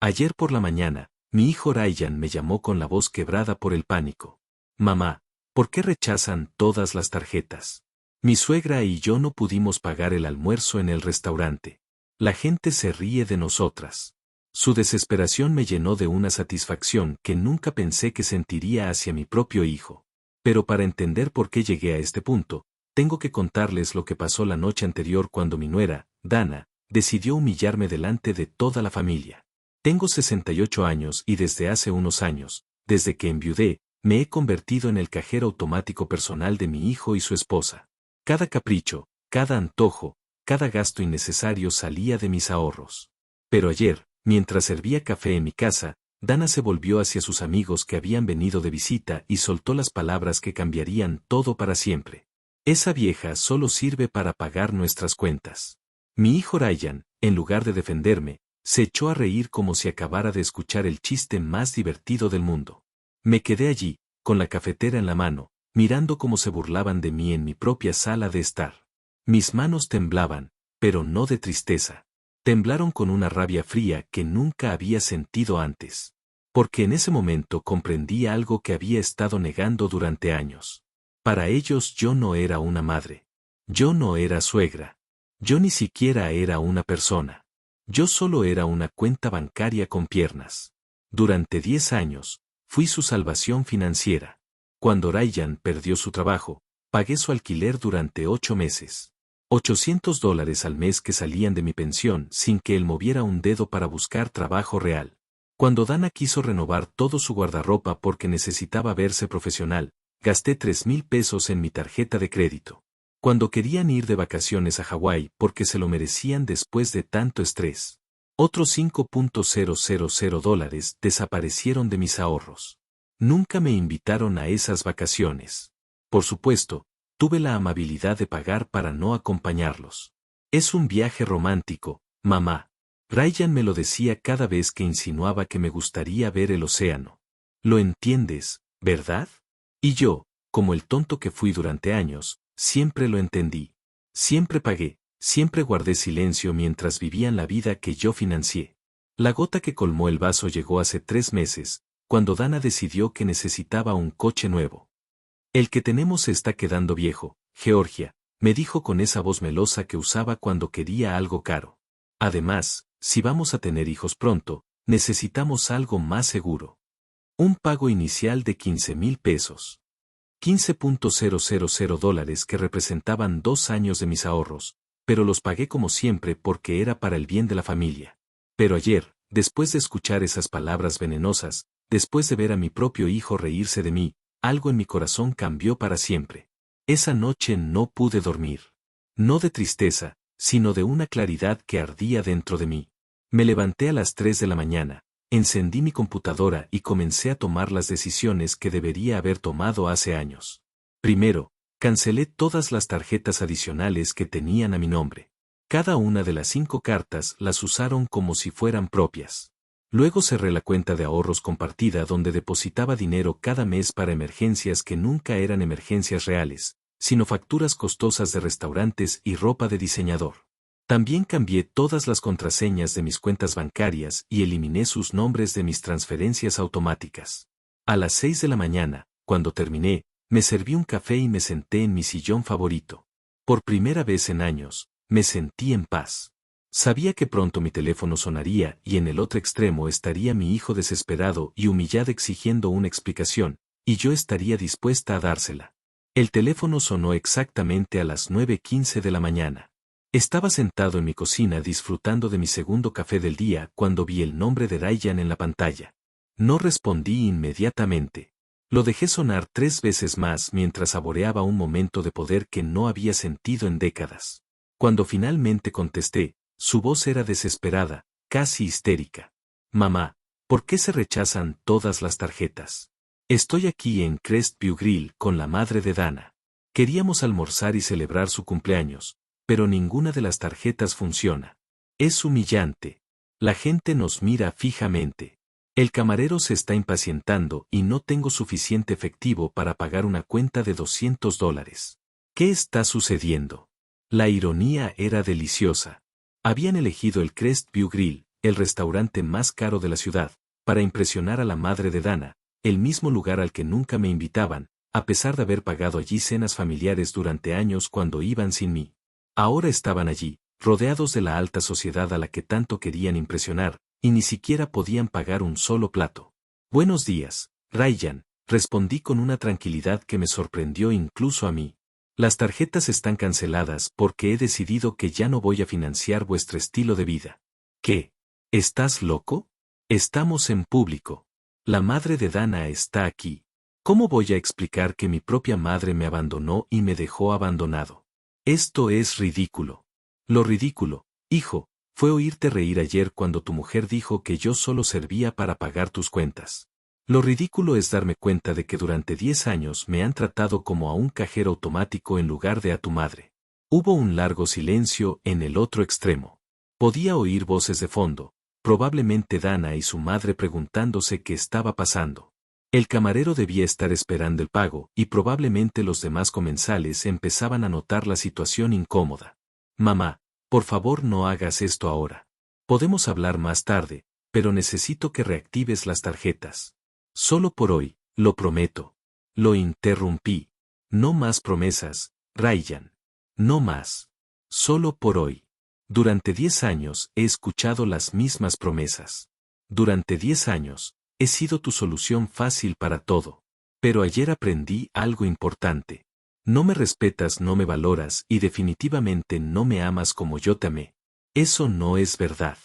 Ayer por la mañana, mi hijo Ryan me llamó con la voz quebrada por el pánico. Mamá, ¿por qué rechazan todas las tarjetas? Mi suegra y yo no pudimos pagar el almuerzo en el restaurante. La gente se ríe de nosotras. Su desesperación me llenó de una satisfacción que nunca pensé que sentiría hacia mi propio hijo. Pero para entender por qué llegué a este punto, tengo que contarles lo que pasó la noche anterior cuando mi nuera, Dana, decidió humillarme delante de toda la familia. Tengo 68 años y desde hace unos años, desde que enviudé, me he convertido en el cajero automático personal de mi hijo y su esposa. Cada capricho, cada antojo, cada gasto innecesario salía de mis ahorros. Pero ayer, mientras servía café en mi casa, Dana se volvió hacia sus amigos que habían venido de visita y soltó las palabras que cambiarían todo para siempre. Esa vieja solo sirve para pagar nuestras cuentas. Mi hijo Ryan, en lugar de defenderme, se echó a reír como si acabara de escuchar el chiste más divertido del mundo. Me quedé allí, con la cafetera en la mano, mirando cómo se burlaban de mí en mi propia sala de estar. Mis manos temblaban, pero no de tristeza. Temblaron con una rabia fría que nunca había sentido antes. Porque en ese momento comprendí algo que había estado negando durante años. Para ellos yo no era una madre. Yo no era suegra. Yo ni siquiera era una persona. Yo solo era una cuenta bancaria con piernas. Durante 10 años, fui su salvación financiera. Cuando Ryan perdió su trabajo, pagué su alquiler durante 8 meses. $800 al mes que salían de mi pensión sin que él moviera un dedo para buscar trabajo real. Cuando Dana quiso renovar todo su guardarropa porque necesitaba verse profesional, gasté $3,000 en mi tarjeta de crédito. Cuando querían ir de vacaciones a Hawái porque se lo merecían después de tanto estrés, otros $5,000 desaparecieron de mis ahorros. Nunca me invitaron a esas vacaciones. Por supuesto, tuve la amabilidad de pagar para no acompañarlos. Es un viaje romántico, mamá. Ryan me lo decía cada vez que insinuaba que me gustaría ver el océano. Lo entiendes, ¿verdad? Y yo, como el tonto que fui durante años, siempre lo entendí. Siempre pagué, siempre guardé silencio mientras vivían la vida que yo financié. La gota que colmó el vaso llegó hace 3 meses, cuando Dana decidió que necesitaba un coche nuevo. El que tenemos se está quedando viejo, Georgia, me dijo con esa voz melosa que usaba cuando quería algo caro. Además, si vamos a tener hijos pronto, necesitamos algo más seguro. Un pago inicial de $15,000. $15,000 que representaban 2 años de mis ahorros, pero los pagué como siempre porque era para el bien de la familia. Pero ayer, después de escuchar esas palabras venenosas, después de ver a mi propio hijo reírse de mí, algo en mi corazón cambió para siempre. Esa noche no pude dormir. No de tristeza, sino de una claridad que ardía dentro de mí. Me levanté a las 3 de la mañana. Encendí mi computadora y comencé a tomar las decisiones que debería haber tomado hace años. Primero, cancelé todas las tarjetas adicionales que tenían a mi nombre. Cada una de las 5 cartas las usaron como si fueran propias. Luego cerré la cuenta de ahorros compartida donde depositaba dinero cada mes para emergencias que nunca eran emergencias reales, sino facturas costosas de restaurantes y ropa de diseñador. También cambié todas las contraseñas de mis cuentas bancarias y eliminé sus nombres de mis transferencias automáticas. A las 6 de la mañana, cuando terminé, me serví un café y me senté en mi sillón favorito. Por primera vez en años, me sentí en paz. Sabía que pronto mi teléfono sonaría y en el otro extremo estaría mi hijo desesperado y humillado exigiendo una explicación, y yo estaría dispuesta a dársela. El teléfono sonó exactamente a las 9:15 de la mañana. Estaba sentado en mi cocina disfrutando de mi segundo café del día cuando vi el nombre de Ryan en la pantalla. No respondí inmediatamente. Lo dejé sonar 3 veces más mientras saboreaba un momento de poder que no había sentido en décadas. Cuando finalmente contesté, su voz era desesperada, casi histérica. Mamá, ¿por qué se rechazan todas las tarjetas? Estoy aquí en Crestview Grill con la madre de Dana. Queríamos almorzar y celebrar su cumpleaños, pero ninguna de las tarjetas funciona. Es humillante. La gente nos mira fijamente. El camarero se está impacientando y no tengo suficiente efectivo para pagar una cuenta de $200. ¿Qué está sucediendo? La ironía era deliciosa. Habían elegido el Crestview Grill, el restaurante más caro de la ciudad, para impresionar a la madre de Dana, el mismo lugar al que nunca me invitaban, a pesar de haber pagado allí cenas familiares durante años cuando iban sin mí. Ahora estaban allí, rodeados de la alta sociedad a la que tanto querían impresionar, y ni siquiera podían pagar un solo plato. Buenos días, Ryan, respondí con una tranquilidad que me sorprendió incluso a mí. Las tarjetas están canceladas porque he decidido que ya no voy a financiar vuestro estilo de vida. ¿Qué? ¿Estás loco? Estamos en público. La madre de Dana está aquí. ¿Cómo voy a explicar que mi propia madre me abandonó y me dejó abandonado? Esto es ridículo. Lo ridículo, hijo, fue oírte reír ayer cuando tu mujer dijo que yo solo servía para pagar tus cuentas. Lo ridículo es darme cuenta de que durante 10 años me han tratado como a un cajero automático en lugar de a tu madre. Hubo un largo silencio en el otro extremo. Podía oír voces de fondo, probablemente Dana y su madre preguntándose qué estaba pasando. El camarero debía estar esperando el pago y probablemente los demás comensales empezaban a notar la situación incómoda. Mamá, por favor no hagas esto ahora. Podemos hablar más tarde, pero necesito que reactives las tarjetas. Solo por hoy, lo prometo. Lo interrumpí. No más promesas, Ryan. No más. Solo por hoy. Durante 10 años he escuchado las mismas promesas. Durante 10 años, he sido tu solución fácil para todo. Pero ayer aprendí algo importante. No me respetas, no me valoras y definitivamente no me amas como yo te amé. Eso no es verdad.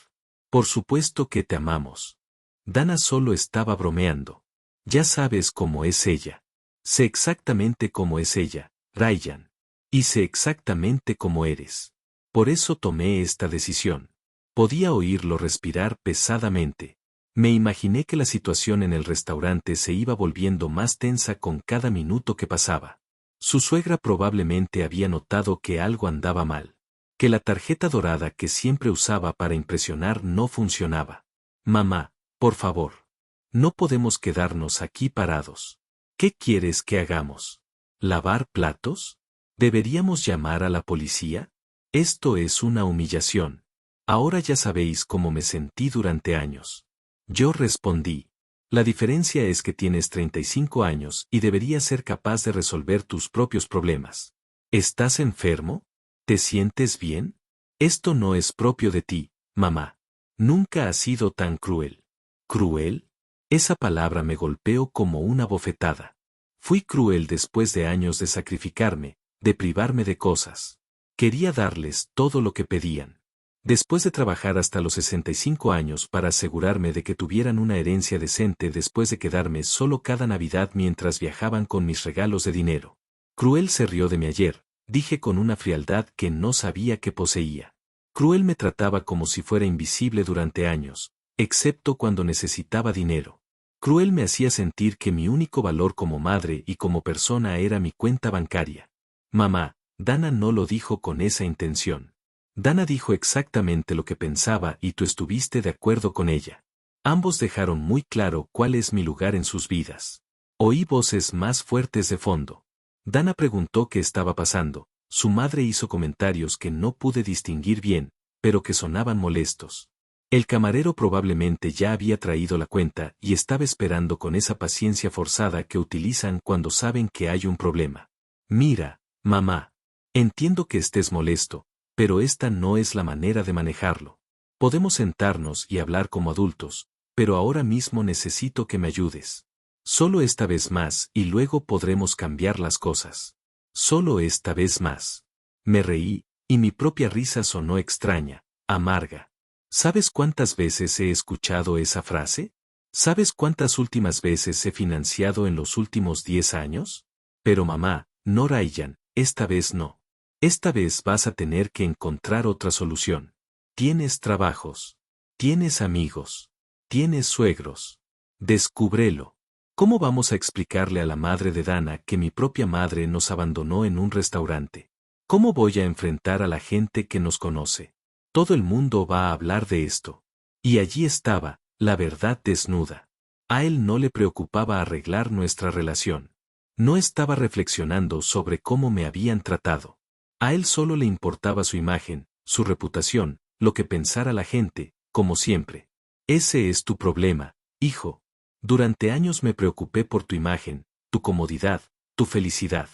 Por supuesto que te amamos. Dana solo estaba bromeando. Ya sabes cómo es ella. Sé exactamente cómo es ella, Ryan. Y sé exactamente cómo eres. Por eso tomé esta decisión. Podía oírlo respirar pesadamente. Me imaginé que la situación en el restaurante se iba volviendo más tensa con cada minuto que pasaba. Su suegra probablemente había notado que algo andaba mal. Que la tarjeta dorada que siempre usaba para impresionar no funcionaba. Mamá, por favor. No podemos quedarnos aquí parados. ¿Qué quieres que hagamos? ¿Lavar platos? ¿Deberíamos llamar a la policía? Esto es una humillación. Ahora ya sabéis cómo me sentí durante años. Yo respondí. La diferencia es que tienes 35 años y deberías ser capaz de resolver tus propios problemas. ¿Estás enfermo? ¿Te sientes bien? Esto no es propio de ti, mamá. Nunca has sido tan cruel. ¿Cruel? Esa palabra me golpeó como una bofetada. Fui cruel después de años de sacrificarme, de privarme de cosas. Quería darles todo lo que pedían. Después de trabajar hasta los 65 años para asegurarme de que tuvieran una herencia decente después de quedarme solo cada Navidad mientras viajaban con mis regalos de dinero. Cruel se rió de mí ayer, dije con una frialdad que no sabía que poseía. Cruel me trataba como si fuera invisible durante años, excepto cuando necesitaba dinero. Cruel me hacía sentir que mi único valor como madre y como persona era mi cuenta bancaria. Mamá, Dana no lo dijo con esa intención. Dana dijo exactamente lo que pensaba y tú estuviste de acuerdo con ella. Ambos dejaron muy claro cuál es mi lugar en sus vidas. Oí voces más fuertes de fondo. Dana preguntó qué estaba pasando. Su madre hizo comentarios que no pude distinguir bien, pero que sonaban molestos. El camarero probablemente ya había traído la cuenta y estaba esperando con esa paciencia forzada que utilizan cuando saben que hay un problema. Mira, mamá. Entiendo que estés molesto, pero esta no es la manera de manejarlo. Podemos sentarnos y hablar como adultos, pero ahora mismo necesito que me ayudes. Solo esta vez más y luego podremos cambiar las cosas. Solo esta vez más. Me reí, y mi propia risa sonó extraña, amarga. ¿Sabes cuántas veces he escuchado esa frase? ¿Sabes cuántas últimas veces he financiado en los últimos 10 años? Pero mamá, no Ryan, esta vez no. Esta vez vas a tener que encontrar otra solución. Tienes trabajos. Tienes amigos. Tienes suegros. Descúbrelo. ¿Cómo vamos a explicarle a la madre de Dana que mi propia madre nos abandonó en un restaurante? ¿Cómo voy a enfrentar a la gente que nos conoce? Todo el mundo va a hablar de esto. Y allí estaba, la verdad desnuda. A él no le preocupaba arreglar nuestra relación. No estaba reflexionando sobre cómo me habían tratado. A él solo le importaba su imagen, su reputación, lo que pensara la gente, como siempre. Ese es tu problema, hijo. Durante años me preocupé por tu imagen, tu comodidad, tu felicidad.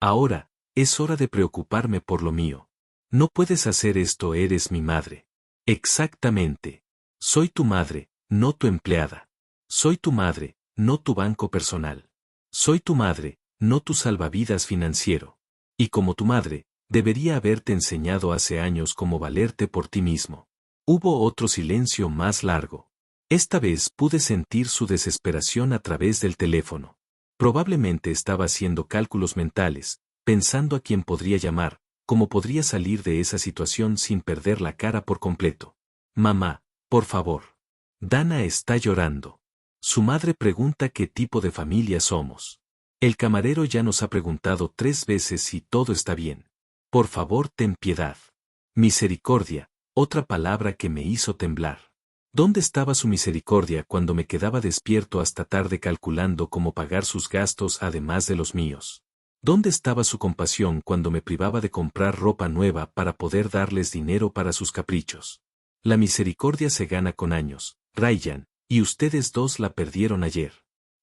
Ahora, es hora de preocuparme por lo mío. No puedes hacer esto, eres mi madre. Exactamente. Soy tu madre, no tu empleada. Soy tu madre, no tu banco personal. Soy tu madre, no tu salvavidas financiero. Y como tu madre, debería haberte enseñado hace años cómo valerte por ti mismo. Hubo otro silencio más largo. Esta vez pude sentir su desesperación a través del teléfono. Probablemente estaba haciendo cálculos mentales, pensando a quién podría llamar, cómo podría salir de esa situación sin perder la cara por completo. Mamá, por favor. Dana está llorando. Su madre pregunta qué tipo de familia somos. El camarero ya nos ha preguntado 3 veces si todo está bien. Por favor, ten piedad. Misericordia, otra palabra que me hizo temblar. ¿Dónde estaba su misericordia cuando me quedaba despierto hasta tarde calculando cómo pagar sus gastos además de los míos? ¿Dónde estaba su compasión cuando me privaba de comprar ropa nueva para poder darles dinero para sus caprichos? La misericordia se gana con años, Ryan, y ustedes dos la perdieron ayer.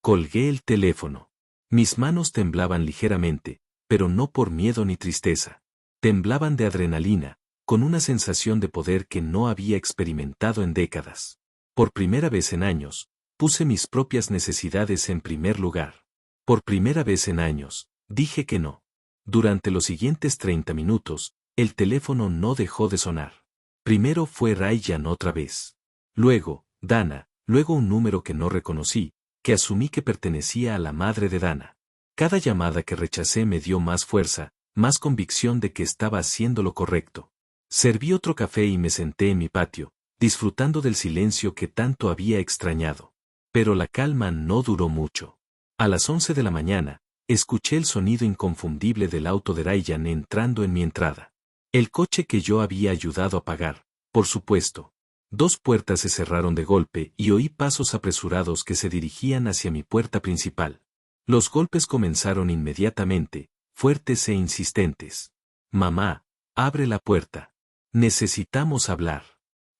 Colgué el teléfono. Mis manos temblaban ligeramente, pero no por miedo ni tristeza. Temblaban de adrenalina, con una sensación de poder que no había experimentado en décadas. Por primera vez en años, puse mis propias necesidades en primer lugar. Por primera vez en años, dije que no. Durante los siguientes 30 minutos, el teléfono no dejó de sonar. Primero fue Ryan otra vez. Luego, Dana, luego un número que no reconocí, que asumí que pertenecía a la madre de Dana. Cada llamada que rechacé me dio más fuerza, más convicción de que estaba haciendo lo correcto. Serví otro café y me senté en mi patio, disfrutando del silencio que tanto había extrañado. Pero la calma no duró mucho. A las 11 de la mañana, escuché el sonido inconfundible del auto de Ryan entrando en mi entrada. El coche que yo había ayudado a pagar, por supuesto. 2 puertas se cerraron de golpe y oí pasos apresurados que se dirigían hacia mi puerta principal. Los golpes comenzaron inmediatamente, fuertes e insistentes. Mamá, abre la puerta. Necesitamos hablar.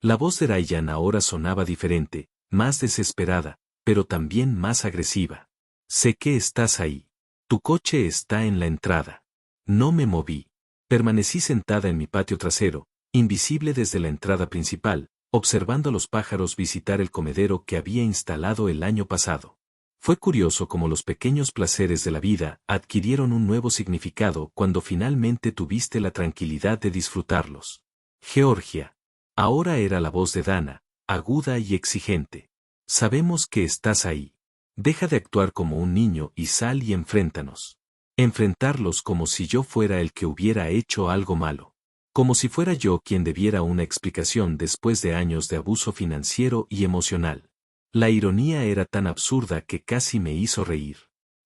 La voz de Ryan ahora sonaba diferente, más desesperada, pero también más agresiva. Sé que estás ahí. Tu coche está en la entrada. No me moví. Permanecí sentada en mi patio trasero, invisible desde la entrada principal, observando a los pájaros visitar el comedero que había instalado el año pasado. Fue curioso cómo los pequeños placeres de la vida adquirieron un nuevo significado cuando finalmente tuviste la tranquilidad de disfrutarlos. Georgia. Ahora era la voz de Dana, aguda y exigente. Sabemos que estás ahí. Deja de actuar como un niño y sal y enfréntanos. Enfrentarlos como si yo fuera el que hubiera hecho algo malo. Como si fuera yo quien debiera una explicación después de años de abuso financiero y emocional. La ironía era tan absurda que casi me hizo reír.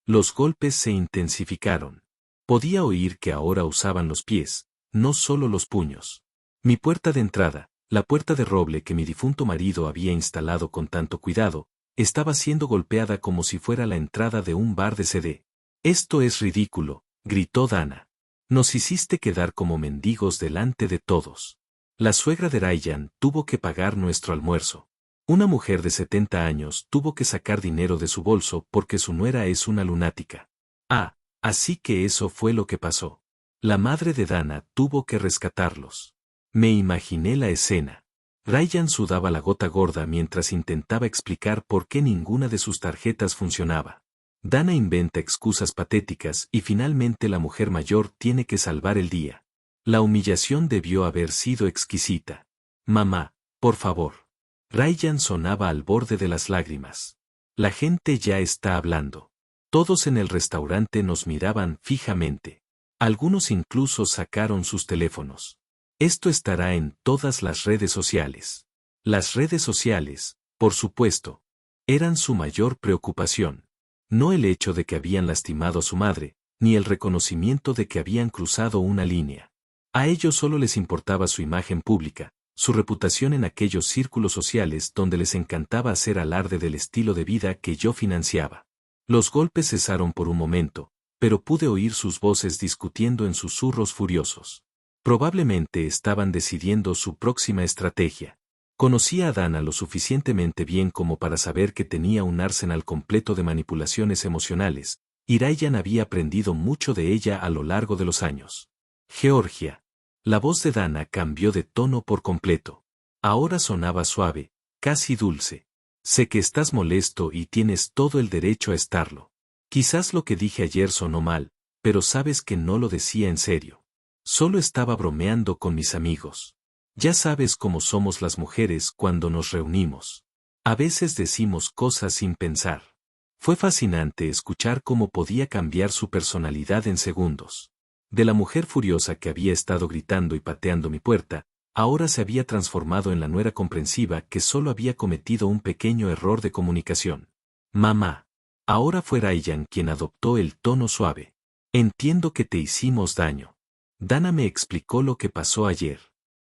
Los golpes se intensificaron. Podía oír que ahora usaban los pies, no solo los puños. Mi puerta de entrada, la puerta de roble que mi difunto marido había instalado con tanto cuidado, estaba siendo golpeada como si fuera la entrada de un bar de CD. Esto es ridículo, gritó Dana. Nos hiciste quedar como mendigos delante de todos. La suegra de Ryan tuvo que pagar nuestro almuerzo. Una mujer de 70 años tuvo que sacar dinero de su bolso porque su nuera es una lunática. Ah, así que eso fue lo que pasó. La madre de Dana tuvo que rescatarlos. Me imaginé la escena. Ryan sudaba la gota gorda mientras intentaba explicar por qué ninguna de sus tarjetas funcionaba. Dana inventa excusas patéticas y finalmente la mujer mayor tiene que salvar el día. La humillación debió haber sido exquisita. Mamá, por favor. Ryan sonaba al borde de las lágrimas. La gente ya está hablando. Todos en el restaurante nos miraban fijamente. Algunos incluso sacaron sus teléfonos. Esto estará en todas las redes sociales. Las redes sociales, por supuesto, eran su mayor preocupación. No el hecho de que habían lastimado a su madre, ni el reconocimiento de que habían cruzado una línea. A ellos solo les importaba su imagen pública, su reputación en aquellos círculos sociales donde les encantaba hacer alarde del estilo de vida que yo financiaba. Los golpes cesaron por un momento, pero pude oír sus voces discutiendo en susurros furiosos. Probablemente estaban decidiendo su próxima estrategia. Conocía a Dana lo suficientemente bien como para saber que tenía un arsenal completo de manipulaciones emocionales, y Ryan había aprendido mucho de ella a lo largo de los años. Georgia. La voz de Dana cambió de tono por completo. Ahora sonaba suave, casi dulce. Sé que estás molesto y tienes todo el derecho a estarlo. Quizás lo que dije ayer sonó mal, pero sabes que no lo decía en serio. Solo estaba bromeando con mis amigos. Ya sabes cómo somos las mujeres cuando nos reunimos. A veces decimos cosas sin pensar. Fue fascinante escuchar cómo podía cambiar su personalidad en segundos. De la mujer furiosa que había estado gritando y pateando mi puerta, ahora se había transformado en la nuera comprensiva que solo había cometido un pequeño error de comunicación. Mamá. Ahora fue Ryan quien adoptó el tono suave. Entiendo que te hicimos daño. Dana me explicó lo que pasó ayer.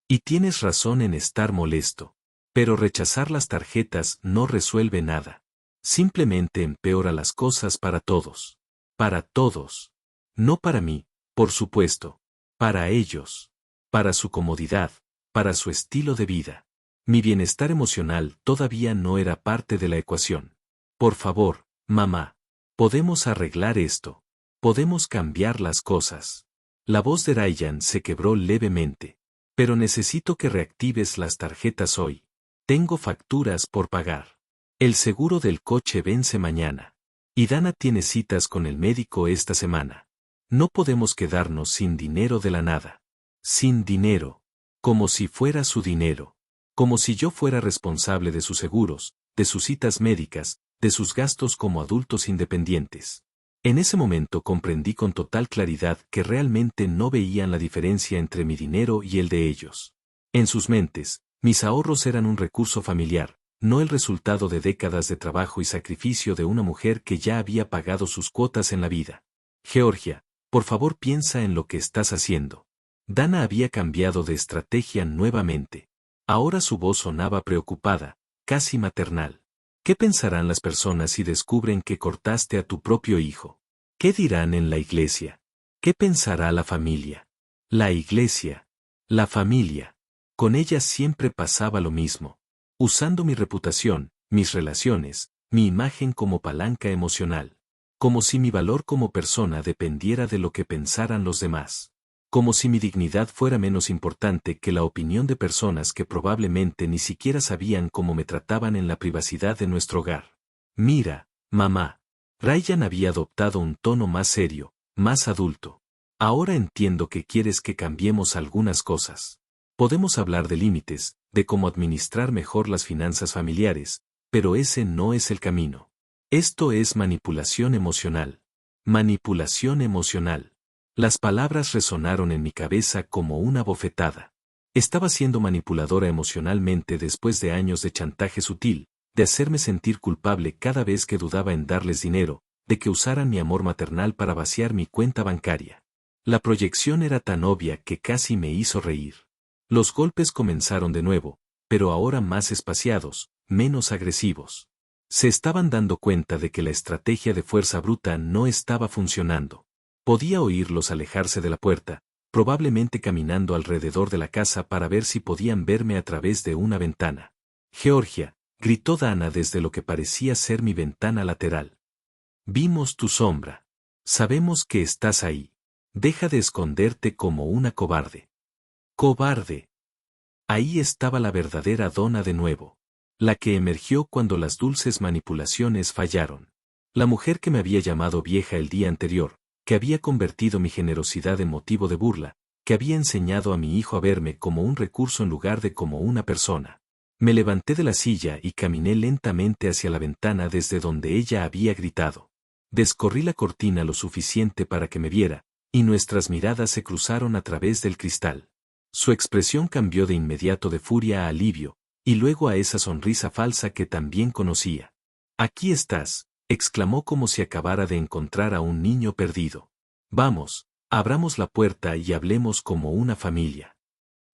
Y tienes razón en estar molesto. Pero rechazar las tarjetas no resuelve nada. Simplemente empeora las cosas para todos. Para todos. No para mí, por supuesto. Para ellos. Para su comodidad. Para su estilo de vida. Mi bienestar emocional todavía no era parte de la ecuación. Por favor, mamá. Podemos arreglar esto. Podemos cambiar las cosas. La voz de Ryan se quebró levemente. Pero necesito que reactives las tarjetas hoy. Tengo facturas por pagar. El seguro del coche vence mañana. Y Dana tiene citas con el médico esta semana. No podemos quedarnos sin dinero de la nada. Sin dinero. Como si fuera su dinero. Como si yo fuera responsable de sus seguros, de sus citas médicas, de sus gastos como adultos independientes. En ese momento comprendí con total claridad que realmente no veían la diferencia entre mi dinero y el de ellos. En sus mentes, mis ahorros eran un recurso familiar, no el resultado de décadas de trabajo y sacrificio de una mujer que ya había pagado sus cuotas en la vida. Georgia, por favor piensa en lo que estás haciendo. Dana había cambiado de estrategia nuevamente. Ahora su voz sonaba preocupada, casi maternal. ¿Qué pensarán las personas si descubren que cortaste a tu propio hijo? ¿Qué dirán en la iglesia? ¿Qué pensará la familia? La iglesia. La familia. Con ella siempre pasaba lo mismo. Usando mi reputación, mis relaciones, mi imagen como palanca emocional. Como si mi valor como persona dependiera de lo que pensaran los demás. Como si mi dignidad fuera menos importante que la opinión de personas que probablemente ni siquiera sabían cómo me trataban en la privacidad de nuestro hogar. Mira, mamá. Ryan había adoptado un tono más serio, más adulto. Ahora entiendo que quieres que cambiemos algunas cosas. Podemos hablar de límites, de cómo administrar mejor las finanzas familiares, pero ese no es el camino. Esto es manipulación emocional. Manipulación emocional. Las palabras resonaron en mi cabeza como una bofetada. Estaba siendo manipuladora emocionalmente después de años de chantaje sutil, de hacerme sentir culpable cada vez que dudaba en darles dinero, de que usaran mi amor maternal para vaciar mi cuenta bancaria. La proyección era tan obvia que casi me hizo reír. Los golpes comenzaron de nuevo, pero ahora más espaciados, menos agresivos. Se estaban dando cuenta de que la estrategia de fuerza bruta no estaba funcionando. Podía oírlos alejarse de la puerta, probablemente caminando alrededor de la casa para ver si podían verme a través de una ventana. Georgia, gritó Dana desde lo que parecía ser mi ventana lateral. Vimos tu sombra. Sabemos que estás ahí. Deja de esconderte como una cobarde. ¡Cobarde! Ahí estaba la verdadera Donna de nuevo. La que emergió cuando las dulces manipulaciones fallaron. La mujer que me había llamado vieja el día anterior, que había convertido mi generosidad en motivo de burla, que había enseñado a mi hijo a verme como un recurso en lugar de como una persona. Me levanté de la silla y caminé lentamente hacia la ventana desde donde ella había gritado. Descorrí la cortina lo suficiente para que me viera, y nuestras miradas se cruzaron a través del cristal. Su expresión cambió de inmediato de furia a alivio, y luego a esa sonrisa falsa que también conocía. «Aquí estás», exclamó como si acabara de encontrar a un niño perdido. «Vamos, abramos la puerta y hablemos como una familia».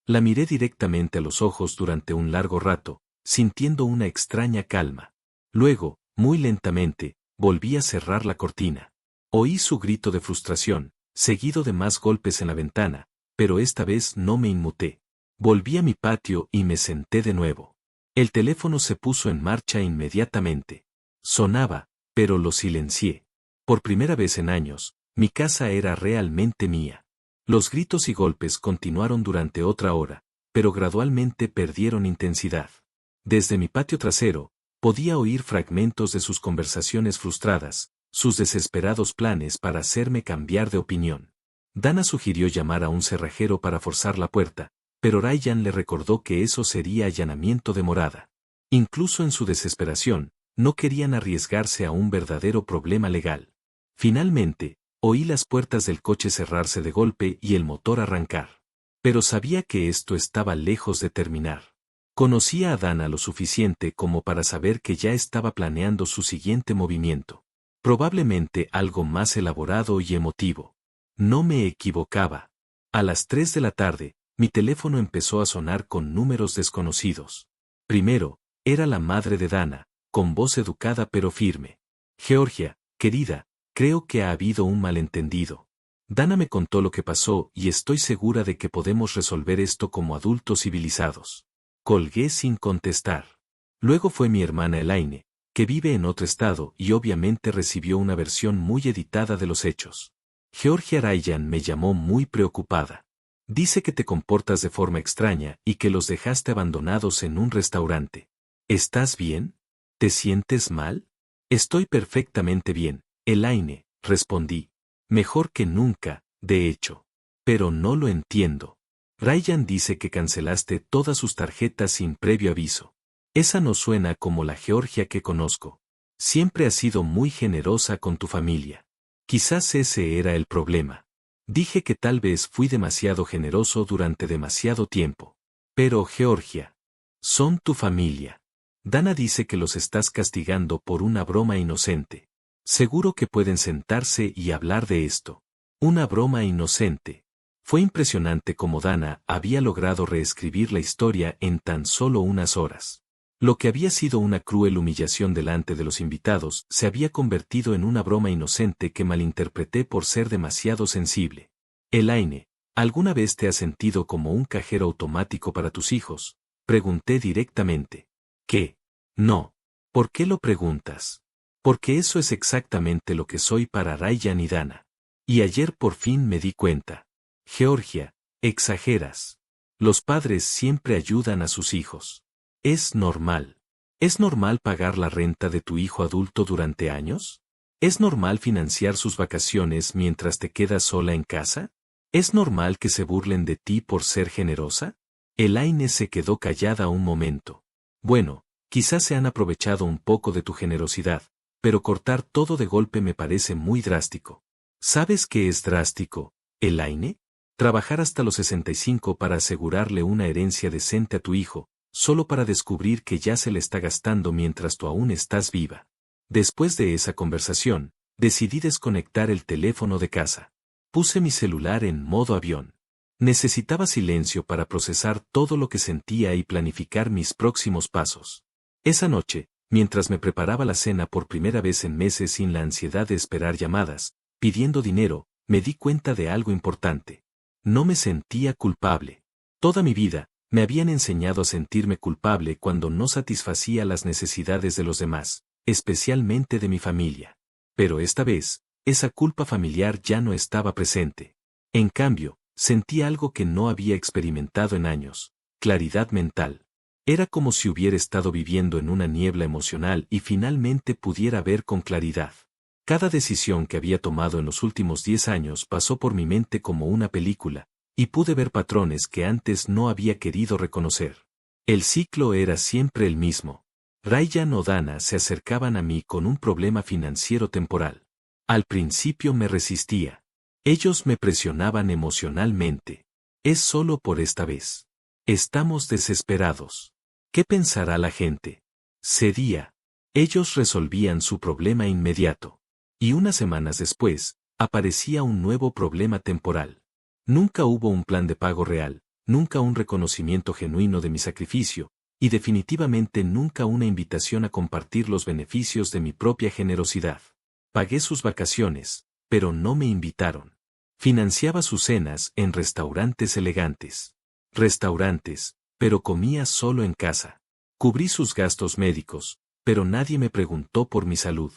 La miré directamente a los ojos durante un largo rato, sintiendo una extraña calma. Luego, muy lentamente, volví a cerrar la cortina. Oí su grito de frustración, seguido de más golpes en la ventana, pero esta vez no me inmuté. Volví a mi patio y me senté de nuevo. El teléfono se puso en marcha inmediatamente. Sonaba, pero lo silencié. Por primera vez en años, mi casa era realmente mía. Los gritos y golpes continuaron durante otra hora, pero gradualmente perdieron intensidad. Desde mi patio trasero, podía oír fragmentos de sus conversaciones frustradas, sus desesperados planes para hacerme cambiar de opinión. Dana sugirió llamar a un cerrajero para forzar la puerta, pero Ryan le recordó que eso sería allanamiento de morada. Incluso en su desesperación, no querían arriesgarse a un verdadero problema legal. Finalmente, oí las puertas del coche cerrarse de golpe y el motor arrancar. Pero sabía que esto estaba lejos de terminar. Conocía a Dana lo suficiente como para saber que ya estaba planeando su siguiente movimiento. Probablemente algo más elaborado y emotivo. No me equivocaba. A las 3 de la tarde, mi teléfono empezó a sonar con números desconocidos. Primero, era la madre de Dana, con voz educada pero firme. Georgia, querida, creo que ha habido un malentendido. Dana me contó lo que pasó y estoy segura de que podemos resolver esto como adultos civilizados. Colgué sin contestar. Luego fue mi hermana Elaine, que vive en otro estado y obviamente recibió una versión muy editada de los hechos. Georgia Ryan me llamó muy preocupada. Dice que te comportas de forma extraña y que los dejaste abandonados en un restaurante. ¿Estás bien? ¿Te sientes mal? Estoy perfectamente bien, Elaine, respondí. Mejor que nunca, de hecho. Pero no lo entiendo. Ryan dice que cancelaste todas sus tarjetas sin previo aviso. Esa no suena como la Georgia que conozco. Siempre has sido muy generosa con tu familia. Quizás ese era el problema. Dije que tal vez fui demasiado generoso durante demasiado tiempo. Pero, Georgia, son tu familia. Dana dice que los estás castigando por una broma inocente. Seguro que pueden sentarse y hablar de esto. Una broma inocente. Fue impresionante cómo Dana había logrado reescribir la historia en tan solo unas horas. Lo que había sido una cruel humillación delante de los invitados se había convertido en una broma inocente que malinterpreté por ser demasiado sensible. Elaine, ¿alguna vez te has sentido como un cajero automático para tus hijos? Pregunté directamente. ¿Qué? No. ¿Por qué lo preguntas? Porque eso es exactamente lo que soy para Ryan y Dana. Y ayer por fin me di cuenta. Georgia, exageras. Los padres siempre ayudan a sus hijos. Es normal. ¿Es normal pagar la renta de tu hijo adulto durante años? ¿Es normal financiar sus vacaciones mientras te quedas sola en casa? ¿Es normal que se burlen de ti por ser generosa? Elaine se quedó callada un momento. Bueno, quizás se han aprovechado un poco de tu generosidad, pero cortar todo de golpe me parece muy drástico. ¿Sabes qué es drástico, Elaine? Trabajar hasta los 65 para asegurarle una herencia decente a tu hijo, solo para descubrir que ya se le está gastando mientras tú aún estás viva. Después de esa conversación, decidí desconectar el teléfono de casa. Puse mi celular en modo avión. Necesitaba silencio para procesar todo lo que sentía y planificar mis próximos pasos. Esa noche, mientras me preparaba la cena por primera vez en meses sin la ansiedad de esperar llamadas, pidiendo dinero, me di cuenta de algo importante. No me sentía culpable. Toda mi vida, me habían enseñado a sentirme culpable cuando no satisfacía las necesidades de los demás, especialmente de mi familia. Pero esta vez, esa culpa familiar ya no estaba presente. En cambio, sentí algo que no había experimentado en años: claridad mental. Era como si hubiera estado viviendo en una niebla emocional y finalmente pudiera ver con claridad. Cada decisión que había tomado en los últimos 10 años pasó por mi mente como una película, y pude ver patrones que antes no había querido reconocer. El ciclo era siempre el mismo. Ryan o Dana se acercaban a mí con un problema financiero temporal. Al principio me resistía. Ellos me presionaban emocionalmente. Es solo por esta vez. Estamos desesperados. ¿Qué pensará la gente? Cedía. Ellos resolvían su problema inmediato. Y unas semanas después, aparecía un nuevo problema temporal. Nunca hubo un plan de pago real, nunca un reconocimiento genuino de mi sacrificio, y definitivamente nunca una invitación a compartir los beneficios de mi propia generosidad. Pagué sus vacaciones, pero no me invitaron. Financiaba sus cenas en restaurantes elegantes. Restaurantes, pero comía solo en casa. Cubrí sus gastos médicos, pero nadie me preguntó por mi salud.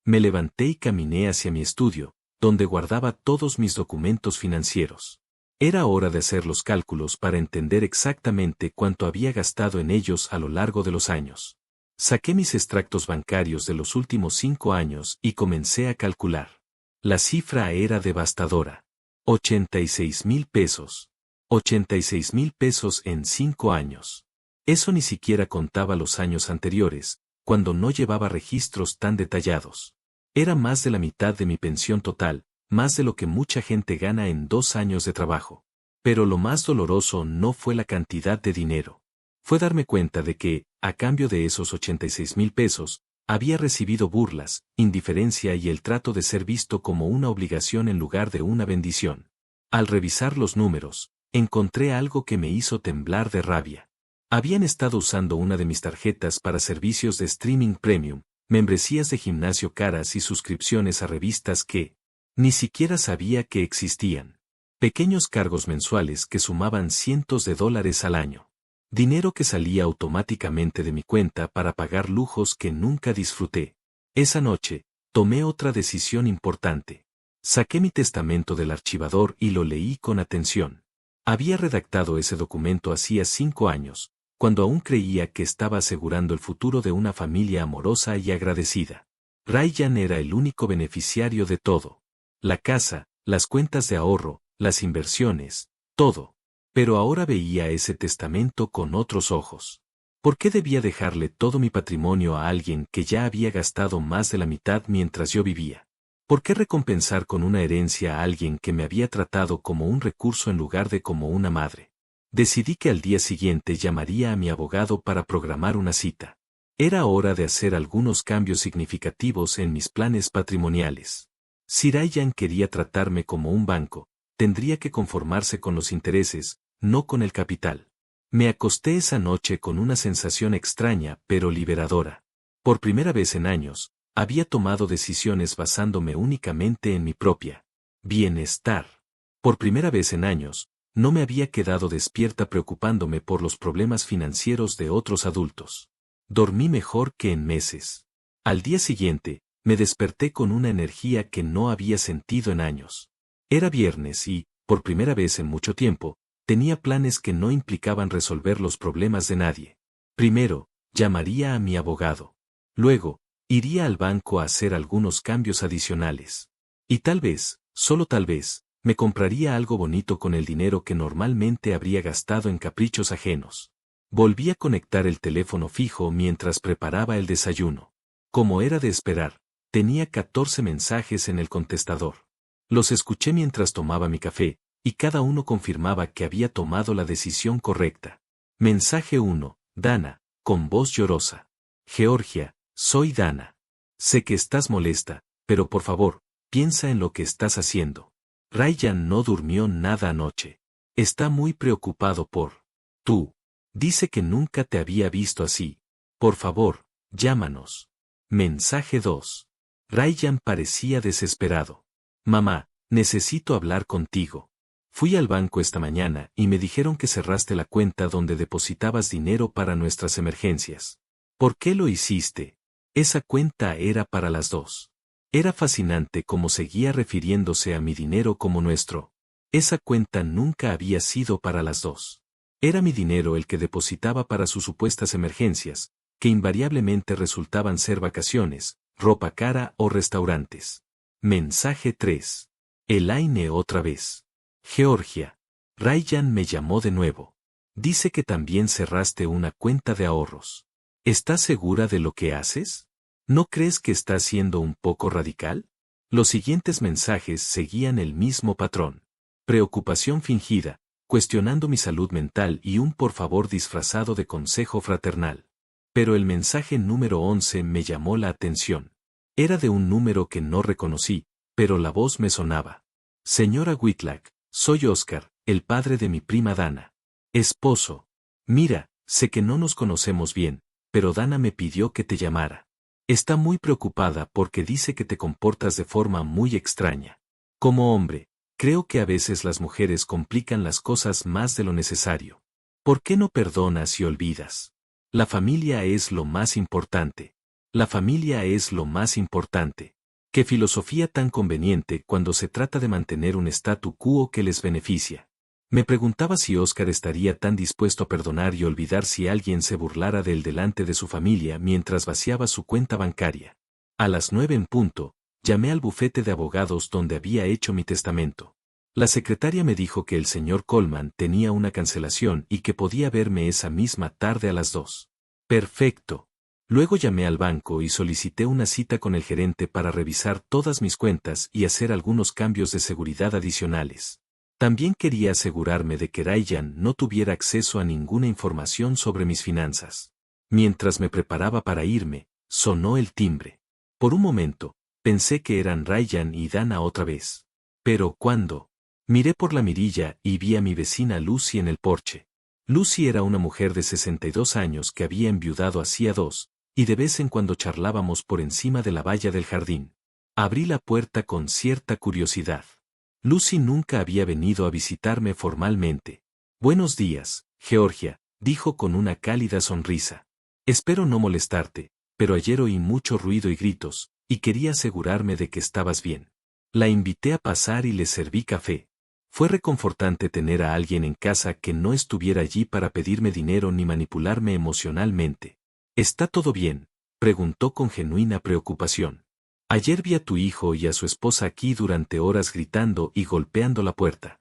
Me levanté y caminé hacia mi estudio, donde guardaba todos mis documentos financieros. Era hora de hacer los cálculos para entender exactamente cuánto había gastado en ellos a lo largo de los años. Saqué mis extractos bancarios de los últimos 5 años y comencé a calcular. La cifra era devastadora. 86,000 pesos. 86,000 pesos en 5 años. Eso ni siquiera contaba los años anteriores, cuando no llevaba registros tan detallados. Era más de la mitad de mi pensión total, más de lo que mucha gente gana en 2 años de trabajo. Pero lo más doloroso no fue la cantidad de dinero. Fue darme cuenta de que, a cambio de esos 86,000 pesos, había recibido burlas, indiferencia y el trato de ser visto como una obligación en lugar de una bendición. Al revisar los números, encontré algo que me hizo temblar de rabia. Habían estado usando una de mis tarjetas para servicios de streaming premium, membresías de gimnasio caras y suscripciones a revistas que ni siquiera sabía que existían. Pequeños cargos mensuales que sumaban cientos de dólares al año. Dinero que salía automáticamente de mi cuenta para pagar lujos que nunca disfruté. Esa noche, tomé otra decisión importante. Saqué mi testamento del archivador y lo leí con atención. Había redactado ese documento hacía 5 años, cuando aún creía que estaba asegurando el futuro de una familia amorosa y agradecida. Ryan era el único beneficiario de todo. La casa, las cuentas de ahorro, las inversiones, todo. Pero ahora veía ese testamento con otros ojos. ¿Por qué debía dejarle todo mi patrimonio a alguien que ya había gastado más de la mitad mientras yo vivía? ¿Por qué recompensar con una herencia a alguien que me había tratado como un recurso en lugar de como una madre? Decidí que al día siguiente llamaría a mi abogado para programar una cita. Era hora de hacer algunos cambios significativos en mis planes patrimoniales. Si Ryan quería tratarme como un banco, tendría que conformarse con los intereses, no con el capital. Me acosté esa noche con una sensación extraña pero liberadora. Por primera vez en años, había tomado decisiones basándome únicamente en mi propia bienestar. Por primera vez en años, no me había quedado despierta preocupándome por los problemas financieros de otros adultos. Dormí mejor que en meses. Al día siguiente, me desperté con una energía que no había sentido en años. Era viernes y, por primera vez en mucho tiempo, tenía planes que no implicaban resolver los problemas de nadie. Primero, llamaría a mi abogado. Luego, iría al banco a hacer algunos cambios adicionales. Y tal vez, solo tal vez, me compraría algo bonito con el dinero que normalmente habría gastado en caprichos ajenos. Volví a conectar el teléfono fijo mientras preparaba el desayuno. Como era de esperar, tenía 14 mensajes en el contestador. Los escuché mientras tomaba mi café, y cada uno confirmaba que había tomado la decisión correcta. Mensaje 1, Dana, con voz llorosa. Georgia, soy Dana. Sé que estás molesta, pero por favor, piensa en lo que estás haciendo. Ryan no durmió nada anoche. Está muy preocupado por tú. Dice que nunca te había visto así. Por favor, llámanos. Mensaje 2. Ryan parecía desesperado. Mamá, necesito hablar contigo. Fui al banco esta mañana y me dijeron que cerraste la cuenta donde depositabas dinero para nuestras emergencias. ¿Por qué lo hiciste? Esa cuenta era para las dos. Era fascinante cómo seguía refiriéndose a mi dinero como nuestro. Esa cuenta nunca había sido para las dos. Era mi dinero el que depositaba para sus supuestas emergencias, que invariablemente resultaban ser vacaciones, ropa cara o restaurantes. Mensaje 3. Elaine otra vez. Georgia. Ryan me llamó de nuevo. Dice que también cerraste una cuenta de ahorros. ¿Estás segura de lo que haces? ¿No crees que estás siendo un poco radical? Los siguientes mensajes seguían el mismo patrón. Preocupación fingida, cuestionando mi salud mental y un por favor disfrazado de consejo fraternal. Pero el mensaje número 11 me llamó la atención. Era de un número que no reconocí, pero la voz me sonaba. Señora Whitlock, soy Oscar, el padre de mi prima Dana. Esposo. Mira, sé que no nos conocemos bien, pero Dana me pidió que te llamara. Está muy preocupada porque dice que te comportas de forma muy extraña. Como hombre, creo que a veces las mujeres complican las cosas más de lo necesario. ¿Por qué no perdonas y olvidas? La familia es lo más importante. La familia es lo más importante. Qué filosofía tan conveniente cuando se trata de mantener un statu quo que les beneficia. Me preguntaba si Oscar estaría tan dispuesto a perdonar y olvidar si alguien se burlara de él delante de su familia mientras vaciaba su cuenta bancaria. A las 9 en punto, llamé al bufete de abogados donde había hecho mi testamento. La secretaria me dijo que el señor Coleman tenía una cancelación y que podía verme esa misma tarde a las 2. Perfecto. Luego llamé al banco y solicité una cita con el gerente para revisar todas mis cuentas y hacer algunos cambios de seguridad adicionales. También quería asegurarme de que Ryan no tuviera acceso a ninguna información sobre mis finanzas. Mientras me preparaba para irme, sonó el timbre. Por un momento, pensé que eran Ryan y Dana otra vez. Pero ¿cuándo? Miré por la mirilla y vi a mi vecina Lucy en el porche. Lucy era una mujer de 62 años que había enviudado hacía 2, y de vez en cuando charlábamos por encima de la valla del jardín. Abrí la puerta con cierta curiosidad. Lucy nunca había venido a visitarme formalmente. Buenos días, Georgia, dijo con una cálida sonrisa. Espero no molestarte, pero ayer oí mucho ruido y gritos, y quería asegurarme de que estabas bien. La invité a pasar y le serví café. Fue reconfortante tener a alguien en casa que no estuviera allí para pedirme dinero ni manipularme emocionalmente. ¿Está todo bien?, preguntó con genuina preocupación. Ayer vi a tu hijo y a su esposa aquí durante horas gritando y golpeando la puerta.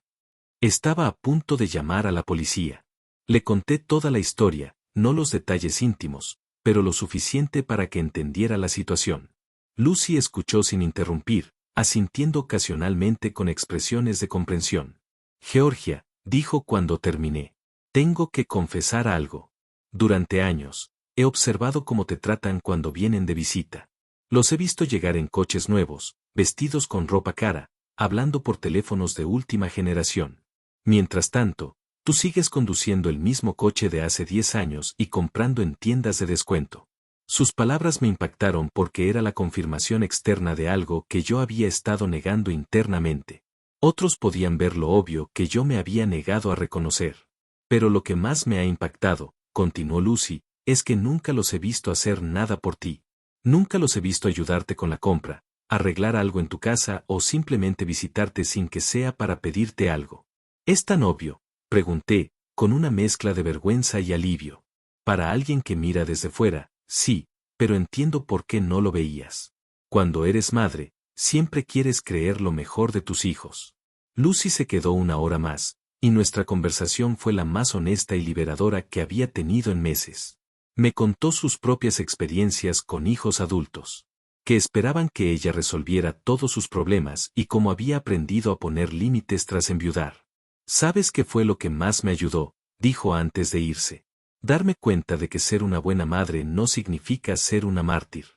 Estaba a punto de llamar a la policía. Le conté toda la historia, no los detalles íntimos, pero lo suficiente para que entendiera la situación. Lucy escuchó sin interrumpir, asintiendo ocasionalmente con expresiones de comprensión. Georgia, dijo cuando terminé, tengo que confesar algo. Durante años, he observado cómo te tratan cuando vienen de visita. Los he visto llegar en coches nuevos, vestidos con ropa cara, hablando por teléfonos de última generación. Mientras tanto, tú sigues conduciendo el mismo coche de hace 10 años y comprando en tiendas de descuento. Sus palabras me impactaron porque era la confirmación externa de algo que yo había estado negando internamente. Otros podían ver lo obvio que yo me había negado a reconocer. Pero lo que más me ha impactado, continuó Lucy, es que nunca los he visto hacer nada por ti. Nunca los he visto ayudarte con la compra, arreglar algo en tu casa o simplemente visitarte sin que sea para pedirte algo. ¿Es tan obvio?, pregunté, con una mezcla de vergüenza y alivio. Para alguien que mira desde fuera, sí, pero entiendo por qué no lo veías. Cuando eres madre, siempre quieres creer lo mejor de tus hijos. Lucy se quedó una hora más, y nuestra conversación fue la más honesta y liberadora que había tenido en meses. Me contó sus propias experiencias con hijos adultos, que esperaban que ella resolviera todos sus problemas y cómo había aprendido a poner límites tras enviudar. ¿Sabes qué fue lo que más me ayudó?, dijo antes de irse. Darme cuenta de que ser una buena madre no significa ser una mártir.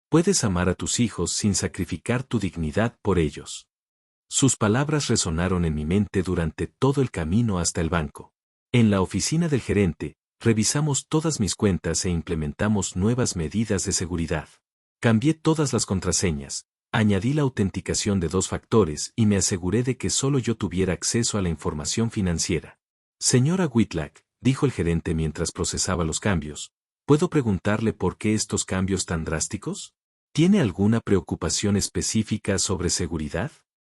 Puedes amar a tus hijos sin sacrificar tu dignidad por ellos. Sus palabras resonaron en mi mente durante todo el camino hasta el banco. En la oficina del gerente, revisamos todas mis cuentas e implementamos nuevas medidas de seguridad. Cambié todas las contraseñas, añadí la autenticación de 2 factores y me aseguré de que solo yo tuviera acceso a la información financiera. Señora Whitlock, dijo el gerente mientras procesaba los cambios, ¿puedo preguntarle por qué estos cambios tan drásticos? ¿Tiene alguna preocupación específica sobre seguridad?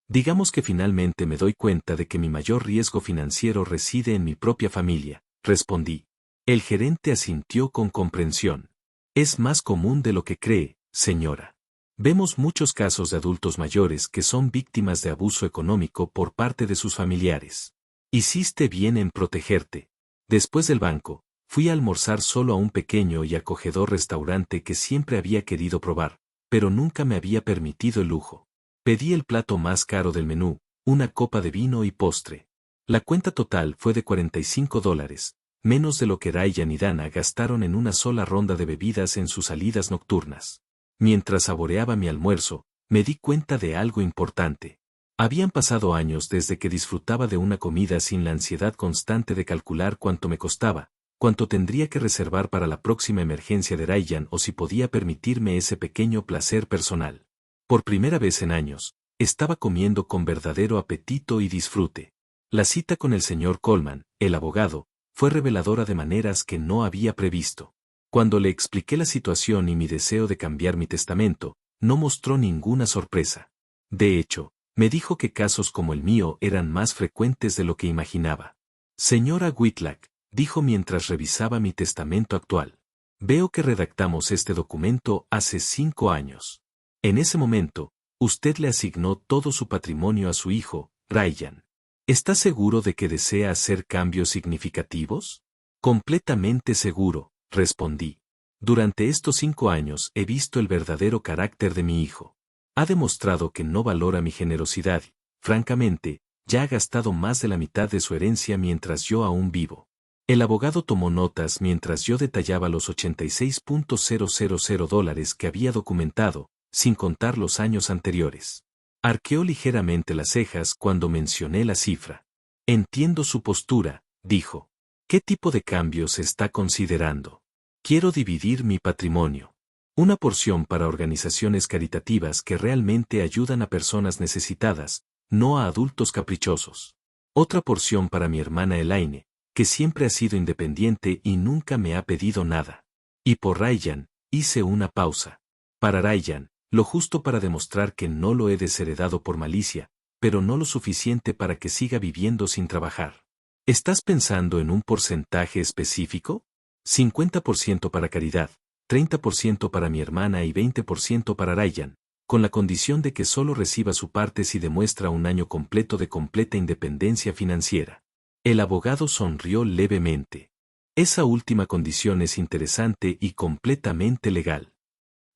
Digamos que finalmente me doy cuenta de que mi mayor riesgo financiero reside en mi propia familia, respondí. El gerente asintió con comprensión. Es más común de lo que cree, señora. Vemos muchos casos de adultos mayores que son víctimas de abuso económico por parte de sus familiares. Hiciste bien en protegerte. Después del banco, fui a almorzar solo a un pequeño y acogedor restaurante que siempre había querido probar, pero nunca me había permitido el lujo. Pedí el plato más caro del menú, una copa de vino y postre. La cuenta total fue de $45, menos de lo que Ryan y Dana gastaron en una sola ronda de bebidas en sus salidas nocturnas. Mientras saboreaba mi almuerzo, me di cuenta de algo importante. Habían pasado años desde que disfrutaba de una comida sin la ansiedad constante de calcular cuánto me costaba, cuánto tendría que reservar para la próxima emergencia de Ryan o si podía permitirme ese pequeño placer personal. Por primera vez en años, estaba comiendo con verdadero apetito y disfrute. La cita con el señor Coleman, el abogado, fue reveladora de maneras que no había previsto. Cuando le expliqué la situación y mi deseo de cambiar mi testamento, no mostró ninguna sorpresa. De hecho, me dijo que casos como el mío eran más frecuentes de lo que imaginaba. Señora Whitlock, dijo mientras revisaba mi testamento actual. Veo que redactamos este documento hace 5 años. En ese momento, usted le asignó todo su patrimonio a su hijo, Ryan. ¿Está seguro de que desea hacer cambios significativos? Completamente seguro, respondí. Durante estos 5 años he visto el verdadero carácter de mi hijo. Ha demostrado que no valora mi generosidad y, francamente, ya ha gastado más de la mitad de su herencia mientras yo aún vivo. El abogado tomó notas mientras yo detallaba los $86,000 que había documentado, sin contar los años anteriores. Arqueó ligeramente las cejas cuando mencioné la cifra. Entiendo su postura, dijo. ¿Qué tipo de cambios está considerando? Quiero dividir mi patrimonio. Una porción para organizaciones caritativas que realmente ayudan a personas necesitadas, no a adultos caprichosos. Otra porción para mi hermana Elaine, que siempre ha sido independiente y nunca me ha pedido nada. Y por Ryan, hice una pausa. Para Ryan, lo justo para demostrar que no lo he desheredado por malicia, pero no lo suficiente para que siga viviendo sin trabajar. ¿Estás pensando en un porcentaje específico? 50% para caridad, 30% para mi hermana y 20% para Ryan, con la condición de que solo reciba su parte si demuestra un año completo de completa independencia financiera. El abogado sonrió levemente. Esa última condición es interesante y completamente legal.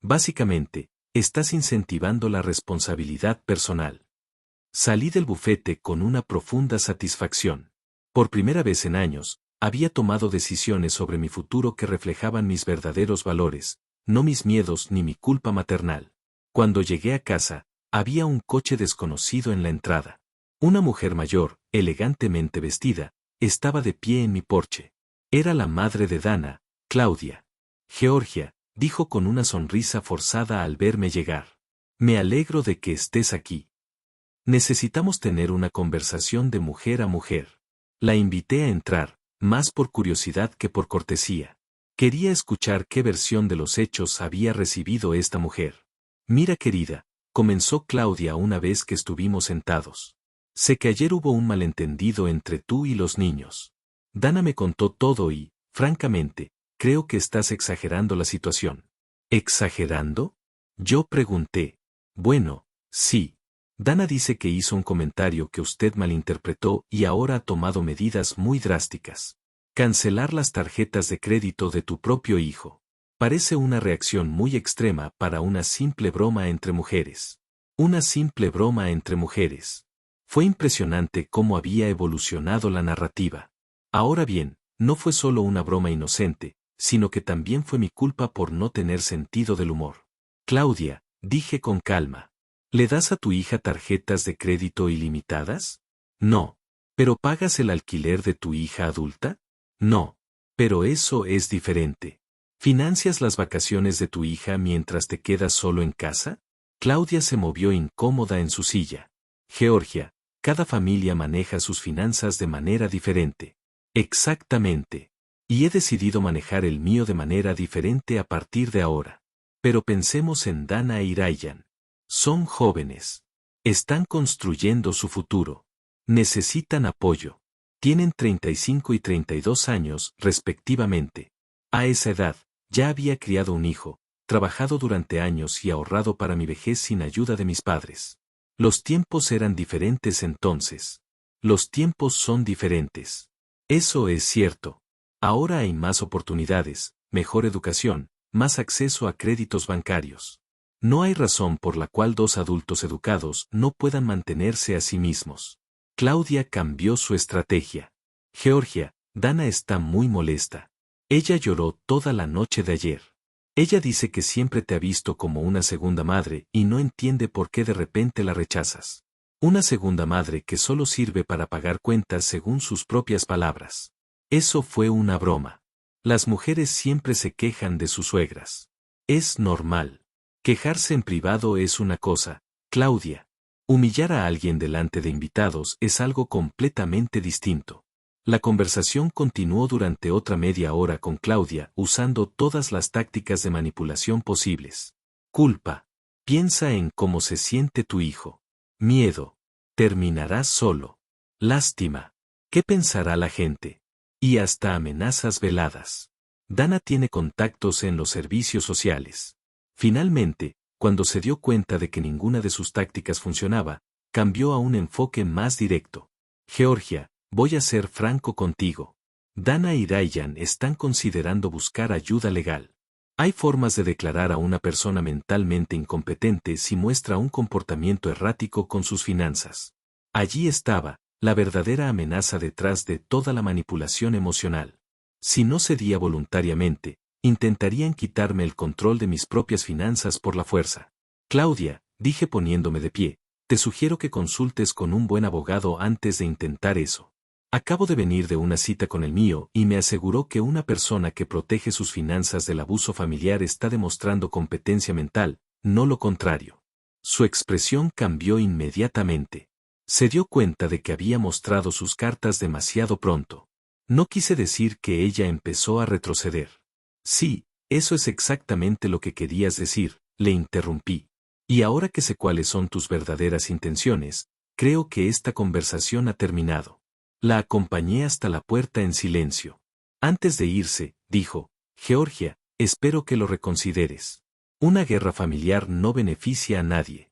Básicamente, estás incentivando la responsabilidad personal. Salí del bufete con una profunda satisfacción. Por primera vez en años, había tomado decisiones sobre mi futuro que reflejaban mis verdaderos valores, no mis miedos ni mi culpa maternal. Cuando llegué a casa, había un coche desconocido en la entrada. Una mujer mayor, elegantemente vestida, estaba de pie en mi porche. Era la madre de Dana, Claudia. Georgia, dijo con una sonrisa forzada al verme llegar. Me alegro de que estés aquí. Necesitamos tener una conversación de mujer a mujer. La invité a entrar, más por curiosidad que por cortesía. Quería escuchar qué versión de los hechos había recibido esta mujer. Mira, querida, comenzó Claudia una vez que estuvimos sentados. Sé que ayer hubo un malentendido entre tú y los niños. Dana me contó todo y, francamente, creo que estás exagerando la situación. ¿Exagerando? Yo pregunté. Bueno, sí. Dana dice que hizo un comentario que usted malinterpretó y ahora ha tomado medidas muy drásticas. Cancelar las tarjetas de crédito de tu propio hijo. Parece una reacción muy extrema para una simple broma entre mujeres. Una simple broma entre mujeres. Fue impresionante cómo había evolucionado la narrativa. Ahora bien, no fue solo una broma inocente, sino que también fue mi culpa por no tener sentido del humor. Claudia, dije con calma. ¿Le das a tu hija tarjetas de crédito ilimitadas? No. ¿Pero pagas el alquiler de tu hija adulta? No. Pero eso es diferente. ¿Financias las vacaciones de tu hija mientras te quedas solo en casa? Claudia se movió incómoda en su silla. Georgia, cada familia maneja sus finanzas de manera diferente. Exactamente. Y he decidido manejar el mío de manera diferente a partir de ahora. Pero pensemos en Dana y Ryan. Son jóvenes. Están construyendo su futuro. Necesitan apoyo. Tienen 35 y 32 años, respectivamente. A esa edad, ya había criado un hijo, trabajado durante años y ahorrado para mi vejez sin ayuda de mis padres. Los tiempos eran diferentes entonces. Los tiempos son diferentes. Eso es cierto. Ahora hay más oportunidades, mejor educación, más acceso a créditos bancarios. No hay razón por la cual dos adultos educados no puedan mantenerse a sí mismos. Claudia cambió su estrategia. Georgia, Dana está muy molesta. Ella lloró toda la noche de ayer. Ella dice que siempre te ha visto como una segunda madre y no entiende por qué de repente la rechazas. Una segunda madre que solo sirve para pagar cuentas según sus propias palabras. Eso fue una broma. Las mujeres siempre se quejan de sus suegras. Es normal. Quejarse en privado es una cosa, Claudia. Humillar a alguien delante de invitados es algo completamente distinto. La conversación continuó durante otra media hora con Claudia, usando todas las tácticas de manipulación posibles. Culpa. Piensa en cómo se siente tu hijo. Miedo. Terminarás solo. Lástima. ¿Qué pensará la gente? Y hasta amenazas veladas. Dana tiene contactos en los servicios sociales. Finalmente, cuando se dio cuenta de que ninguna de sus tácticas funcionaba, cambió a un enfoque más directo. Georgia, voy a ser franco contigo. Dana y Ryan están considerando buscar ayuda legal. Hay formas de declarar a una persona mentalmente incompetente si muestra un comportamiento errático con sus finanzas. Allí estaba, la verdadera amenaza detrás de toda la manipulación emocional. Si no cedía voluntariamente, intentarían quitarme el control de mis propias finanzas por la fuerza. Claudia, dije poniéndome de pie, te sugiero que consultes con un buen abogado antes de intentar eso. Acabo de venir de una cita con el mío y me aseguró que una persona que protege sus finanzas del abuso familiar está demostrando competencia mental, no lo contrario. Su expresión cambió inmediatamente. Se dio cuenta de que había mostrado sus cartas demasiado pronto. No quise decir que ella empezó a retroceder. Sí, eso es exactamente lo que querías decir, le interrumpí. Y ahora que sé cuáles son tus verdaderas intenciones, creo que esta conversación ha terminado. La acompañé hasta la puerta en silencio. Antes de irse, dijo, Georgia, espero que lo reconsideres. Una guerra familiar no beneficia a nadie.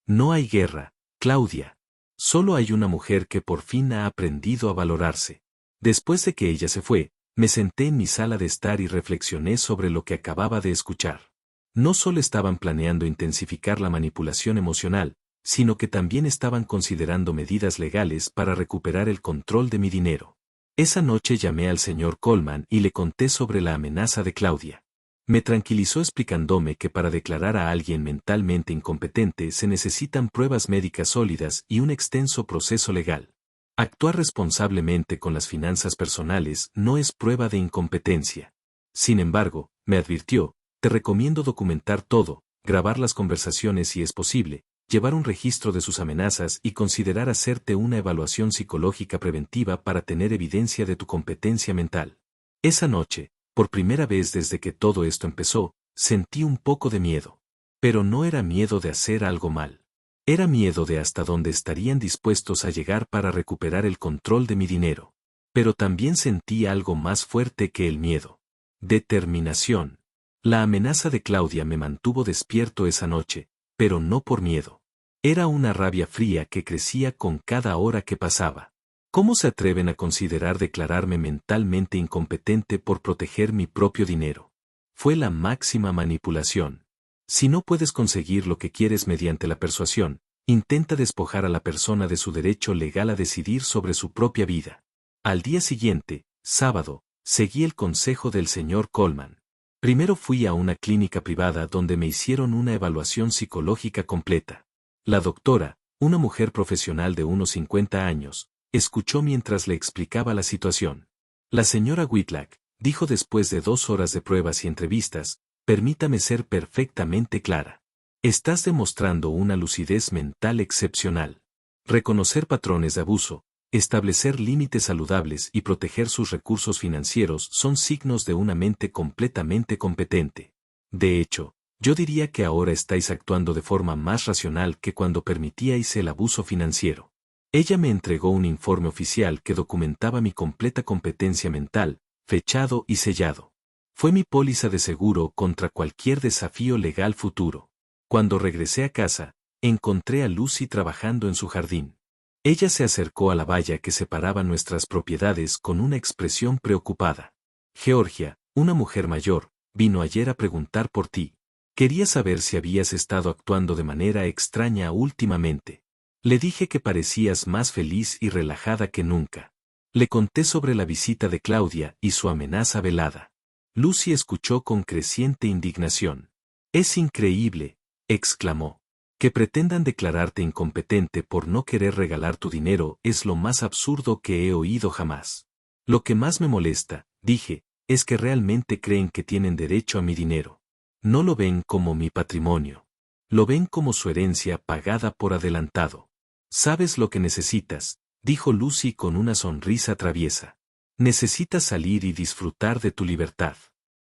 No hay guerra, Claudia. Solo hay una mujer que por fin ha aprendido a valorarse. Después de que ella se fue, me senté en mi sala de estar y reflexioné sobre lo que acababa de escuchar. No solo estaban planeando intensificar la manipulación emocional, sino que también estaban considerando medidas legales para recuperar el control de mi dinero. Esa noche llamé al señor Coleman y le conté sobre la amenaza de Claudia. Me tranquilizó explicándome que para declarar a alguien mentalmente incompetente se necesitan pruebas médicas sólidas y un extenso proceso legal. Actuar responsablemente con las finanzas personales no es prueba de incompetencia. Sin embargo, me advirtió, te recomiendo documentar todo, grabar las conversaciones si es posible, llevar un registro de sus amenazas y considerar hacerte una evaluación psicológica preventiva para tener evidencia de tu competencia mental. Esa noche, por primera vez desde que todo esto empezó, sentí un poco de miedo. Pero no era miedo de hacer algo mal. Era miedo de hasta dónde estarían dispuestos a llegar para recuperar el control de mi dinero. Pero también sentí algo más fuerte que el miedo. Determinación. La amenaza de Claudia me mantuvo despierto esa noche, pero no por miedo. Era una rabia fría que crecía con cada hora que pasaba. ¿Cómo se atreven a considerar declararme mentalmente incompetente por proteger mi propio dinero? Fue la máxima manipulación. Si no puedes conseguir lo que quieres mediante la persuasión, intenta despojar a la persona de su derecho legal a decidir sobre su propia vida. Al día siguiente, sábado, seguí el consejo del señor Coleman. Primero fui a una clínica privada donde me hicieron una evaluación psicológica completa. La doctora, una mujer profesional de unos 50 años, escuchó mientras le explicaba la situación. La señora Whitlack, dijo después de 2 horas de pruebas y entrevistas, permítame ser perfectamente clara. Estás demostrando una lucidez mental excepcional. Reconocer patrones de abuso, establecer límites saludables y proteger sus recursos financieros son signos de una mente completamente competente. De hecho, yo diría que ahora estáis actuando de forma más racional que cuando permitíais el abuso financiero. Ella me entregó un informe oficial que documentaba mi completa competencia mental, fechado y sellado. Fue mi póliza de seguro contra cualquier desafío legal futuro. Cuando regresé a casa, encontré a Lucy trabajando en su jardín. Ella se acercó a la valla que separaba nuestras propiedades con una expresión preocupada. Georgia, una mujer mayor, vino ayer a preguntar por ti. Quería saber si habías estado actuando de manera extraña últimamente. Le dije que parecías más feliz y relajada que nunca. Le conté sobre la visita de Claudia y su amenaza velada. Lucy escuchó con creciente indignación. «Es increíble», exclamó. «Que pretendan declararte incompetente por no querer regalar tu dinero es lo más absurdo que he oído jamás. Lo que más me molesta», dije, «es que realmente creen que tienen derecho a mi dinero. No lo ven como mi patrimonio. Lo ven como su herencia pagada por adelantado. ¿Sabes lo que necesitas?», dijo Lucy con una sonrisa traviesa. Necesitas salir y disfrutar de tu libertad.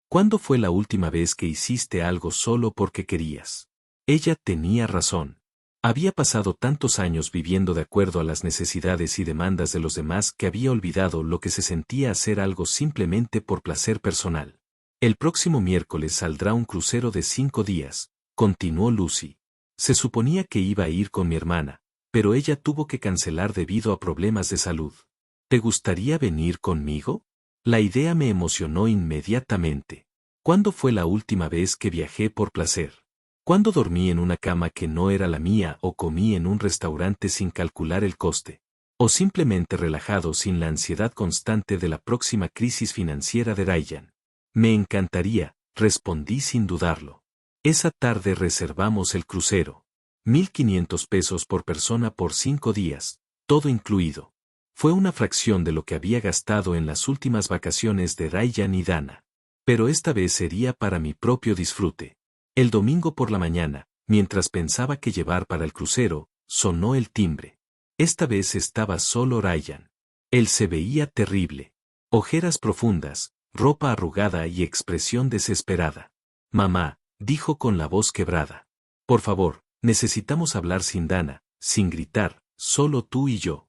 ¿Cuándo fue la última vez que hiciste algo solo porque querías? Ella tenía razón. Había pasado tantos años viviendo de acuerdo a las necesidades y demandas de los demás que había olvidado lo que se sentía hacer algo simplemente por placer personal. El próximo miércoles saldrá un crucero de 5 días, continuó Lucy. Se suponía que iba a ir con mi hermana, pero ella tuvo que cancelar debido a problemas de salud. ¿Te gustaría venir conmigo? La idea me emocionó inmediatamente. ¿Cuándo fue la última vez que viajé por placer? ¿Cuándo dormí en una cama que no era la mía o comí en un restaurante sin calcular el coste? ¿O simplemente relajado sin la ansiedad constante de la próxima crisis financiera de Ryan? Me encantaría, respondí sin dudarlo. Esa tarde reservamos el crucero. 1,500 pesos por persona por 5 días, todo incluido. Fue una fracción de lo que había gastado en las últimas vacaciones de Ryan y Dana. Pero esta vez sería para mi propio disfrute. El domingo por la mañana, mientras pensaba qué llevar para el crucero, sonó el timbre. Esta vez estaba solo Ryan. Él se veía terrible. Ojeras profundas, ropa arrugada y expresión desesperada. Mamá, dijo con la voz quebrada. Por favor, necesitamos hablar sin Dana, sin gritar, solo tú y yo.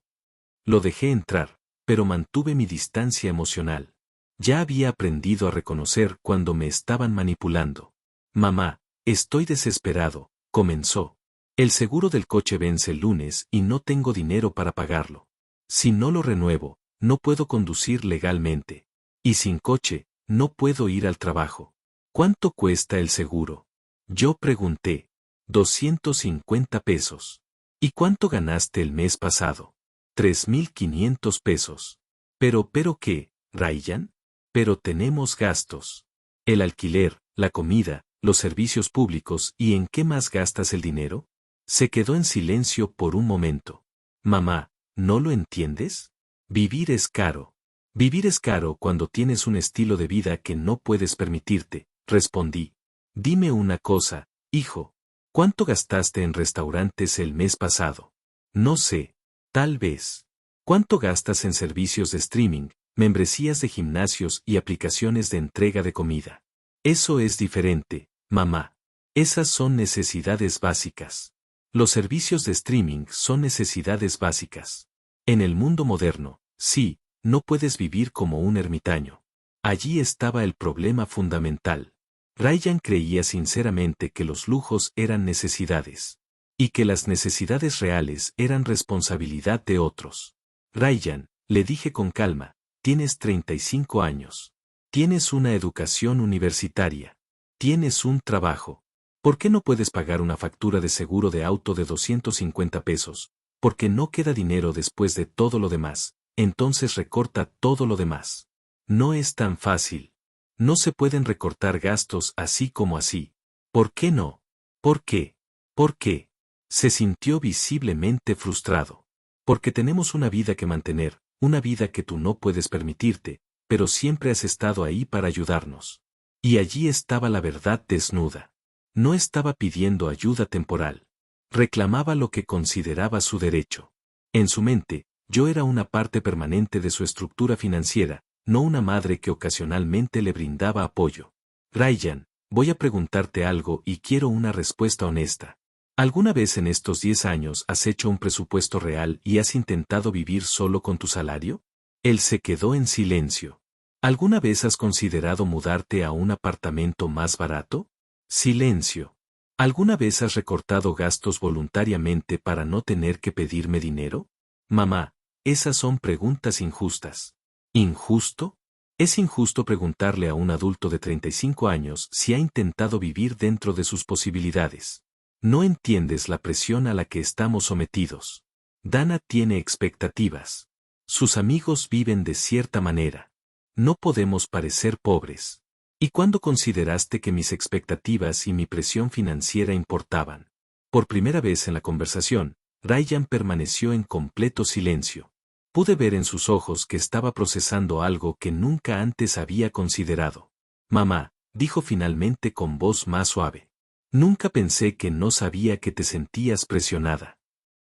Lo dejé entrar, pero mantuve mi distancia emocional. Ya había aprendido a reconocer cuando me estaban manipulando. Mamá, estoy desesperado, comenzó. El seguro del coche vence el lunes y no tengo dinero para pagarlo. Si no lo renuevo, no puedo conducir legalmente. Y sin coche, no puedo ir al trabajo. ¿Cuánto cuesta el seguro? Yo pregunté. 250 pesos. ¿Y cuánto ganaste el mes pasado? 3,500 pesos. ¿Pero qué, Ryan? Pero tenemos gastos. El alquiler, la comida, los servicios públicos y ¿en qué más gastas el dinero? Se quedó en silencio por un momento. Mamá, ¿no lo entiendes? Vivir es caro. Vivir es caro cuando tienes un estilo de vida que no puedes permitirte, respondí. Dime una cosa, hijo. ¿Cuánto gastaste en restaurantes el mes pasado? No sé, tal vez. ¿Cuánto gastas en servicios de streaming, membresías de gimnasios y aplicaciones de entrega de comida? Eso es diferente, mamá. Esas son necesidades básicas. Los servicios de streaming son necesidades básicas. En el mundo moderno, sí, no puedes vivir como un ermitaño. Allí estaba el problema fundamental. Ryan creía sinceramente que los lujos eran necesidades. Y que las necesidades reales eran responsabilidad de otros. Ryan, le dije con calma, tienes 35 años. Tienes una educación universitaria. Tienes un trabajo. ¿Por qué no puedes pagar una factura de seguro de auto de 250 pesos? Porque no queda dinero después de todo lo demás, entonces recorta todo lo demás. No es tan fácil. No se pueden recortar gastos así como así. ¿Por qué no? ¿Por qué? ¿Por qué? Se sintió visiblemente frustrado. Porque tenemos una vida que mantener, una vida que tú no puedes permitirte, pero siempre has estado ahí para ayudarnos. Y allí estaba la verdad desnuda. No estaba pidiendo ayuda temporal. Reclamaba lo que consideraba su derecho. En su mente, yo era una parte permanente de su estructura financiera, no una madre que ocasionalmente le brindaba apoyo. Ryan, voy a preguntarte algo y quiero una respuesta honesta. ¿Alguna vez en estos 10 años has hecho un presupuesto real y has intentado vivir solo con tu salario? Él se quedó en silencio. ¿Alguna vez has considerado mudarte a un apartamento más barato? Silencio. ¿Alguna vez has recortado gastos voluntariamente para no tener que pedirme dinero? Mamá, esas son preguntas injustas. ¿Injusto? Es injusto preguntarle a un adulto de 35 años si ha intentado vivir dentro de sus posibilidades. No entiendes la presión a la que estamos sometidos. Dana tiene expectativas. Sus amigos viven de cierta manera. No podemos parecer pobres. ¿Y cuándo consideraste que mis expectativas y mi presión financiera importaban? Por primera vez en la conversación, Ryan permaneció en completo silencio. Pude ver en sus ojos que estaba procesando algo que nunca antes había considerado. Mamá, dijo finalmente con voz más suave. Nunca pensé que no sabía que te sentías presionada.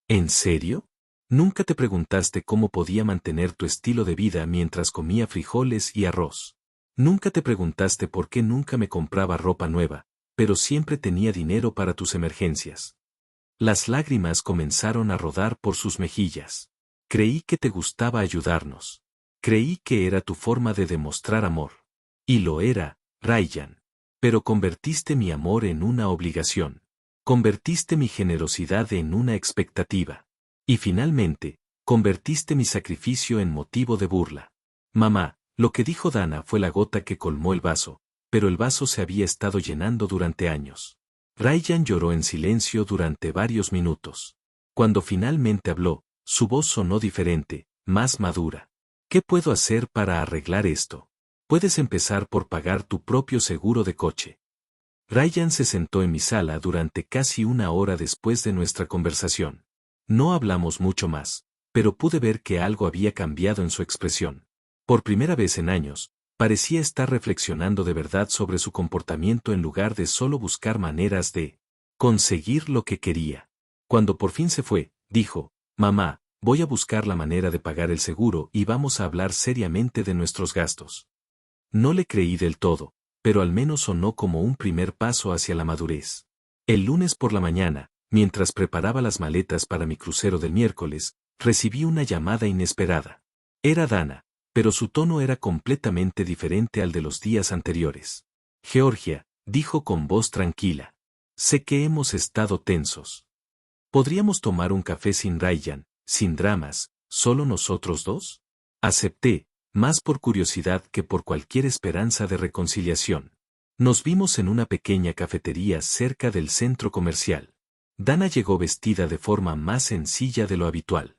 ¿En serio? Nunca te preguntaste cómo podía mantener tu estilo de vida mientras comía frijoles y arroz. Nunca te preguntaste por qué nunca me compraba ropa nueva, pero siempre tenía dinero para tus emergencias. Las lágrimas comenzaron a rodar por sus mejillas. Creí que te gustaba ayudarnos. Creí que era tu forma de demostrar amor. Y lo era, Ryan. Pero convertiste mi amor en una obligación. Convertiste mi generosidad en una expectativa. Y finalmente, convertiste mi sacrificio en motivo de burla. Mamá, lo que dijo Dana fue la gota que colmó el vaso, pero el vaso se había estado llenando durante años. Ryan lloró en silencio durante varios minutos. Cuando finalmente habló, su voz sonó diferente, más madura. ¿Qué puedo hacer para arreglar esto? Puedes empezar por pagar tu propio seguro de coche. Ryan se sentó en mi sala durante casi una hora después de nuestra conversación. No hablamos mucho más, pero pude ver que algo había cambiado en su expresión. Por primera vez en años, parecía estar reflexionando de verdad sobre su comportamiento en lugar de solo buscar maneras de conseguir lo que quería. Cuando por fin se fue, dijo, «Mamá, voy a buscar la manera de pagar el seguro y vamos a hablar seriamente de nuestros gastos». No le creí del todo, pero al menos sonó como un primer paso hacia la madurez. El lunes por la mañana, mientras preparaba las maletas para mi crucero del miércoles, recibí una llamada inesperada. Era Dana, pero su tono era completamente diferente al de los días anteriores. «Georgia», dijo con voz tranquila. «Sé que hemos estado tensos. ¿Podríamos tomar un café sin Ryan, sin dramas, solo nosotros dos?» Acepté, más por curiosidad que por cualquier esperanza de reconciliación. Nos vimos en una pequeña cafetería cerca del centro comercial. Dana llegó vestida de forma más sencilla de lo habitual.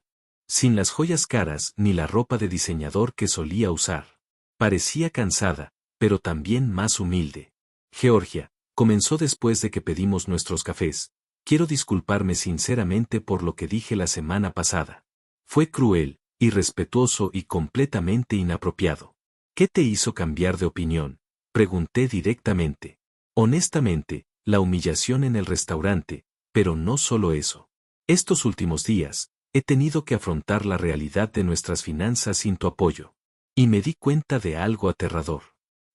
Sin las joyas caras ni la ropa de diseñador que solía usar. Parecía cansada, pero también más humilde. «Georgia», comenzó después de que pedimos nuestros cafés, «quiero disculparme sinceramente por lo que dije la semana pasada. Fue cruel, irrespetuoso y completamente inapropiado». «¿Qué te hizo cambiar de opinión?», pregunté directamente. «Honestamente, la humillación en el restaurante, pero no solo eso. Estos últimos días, he tenido que afrontar la realidad de nuestras finanzas sin tu apoyo. Y me di cuenta de algo aterrador».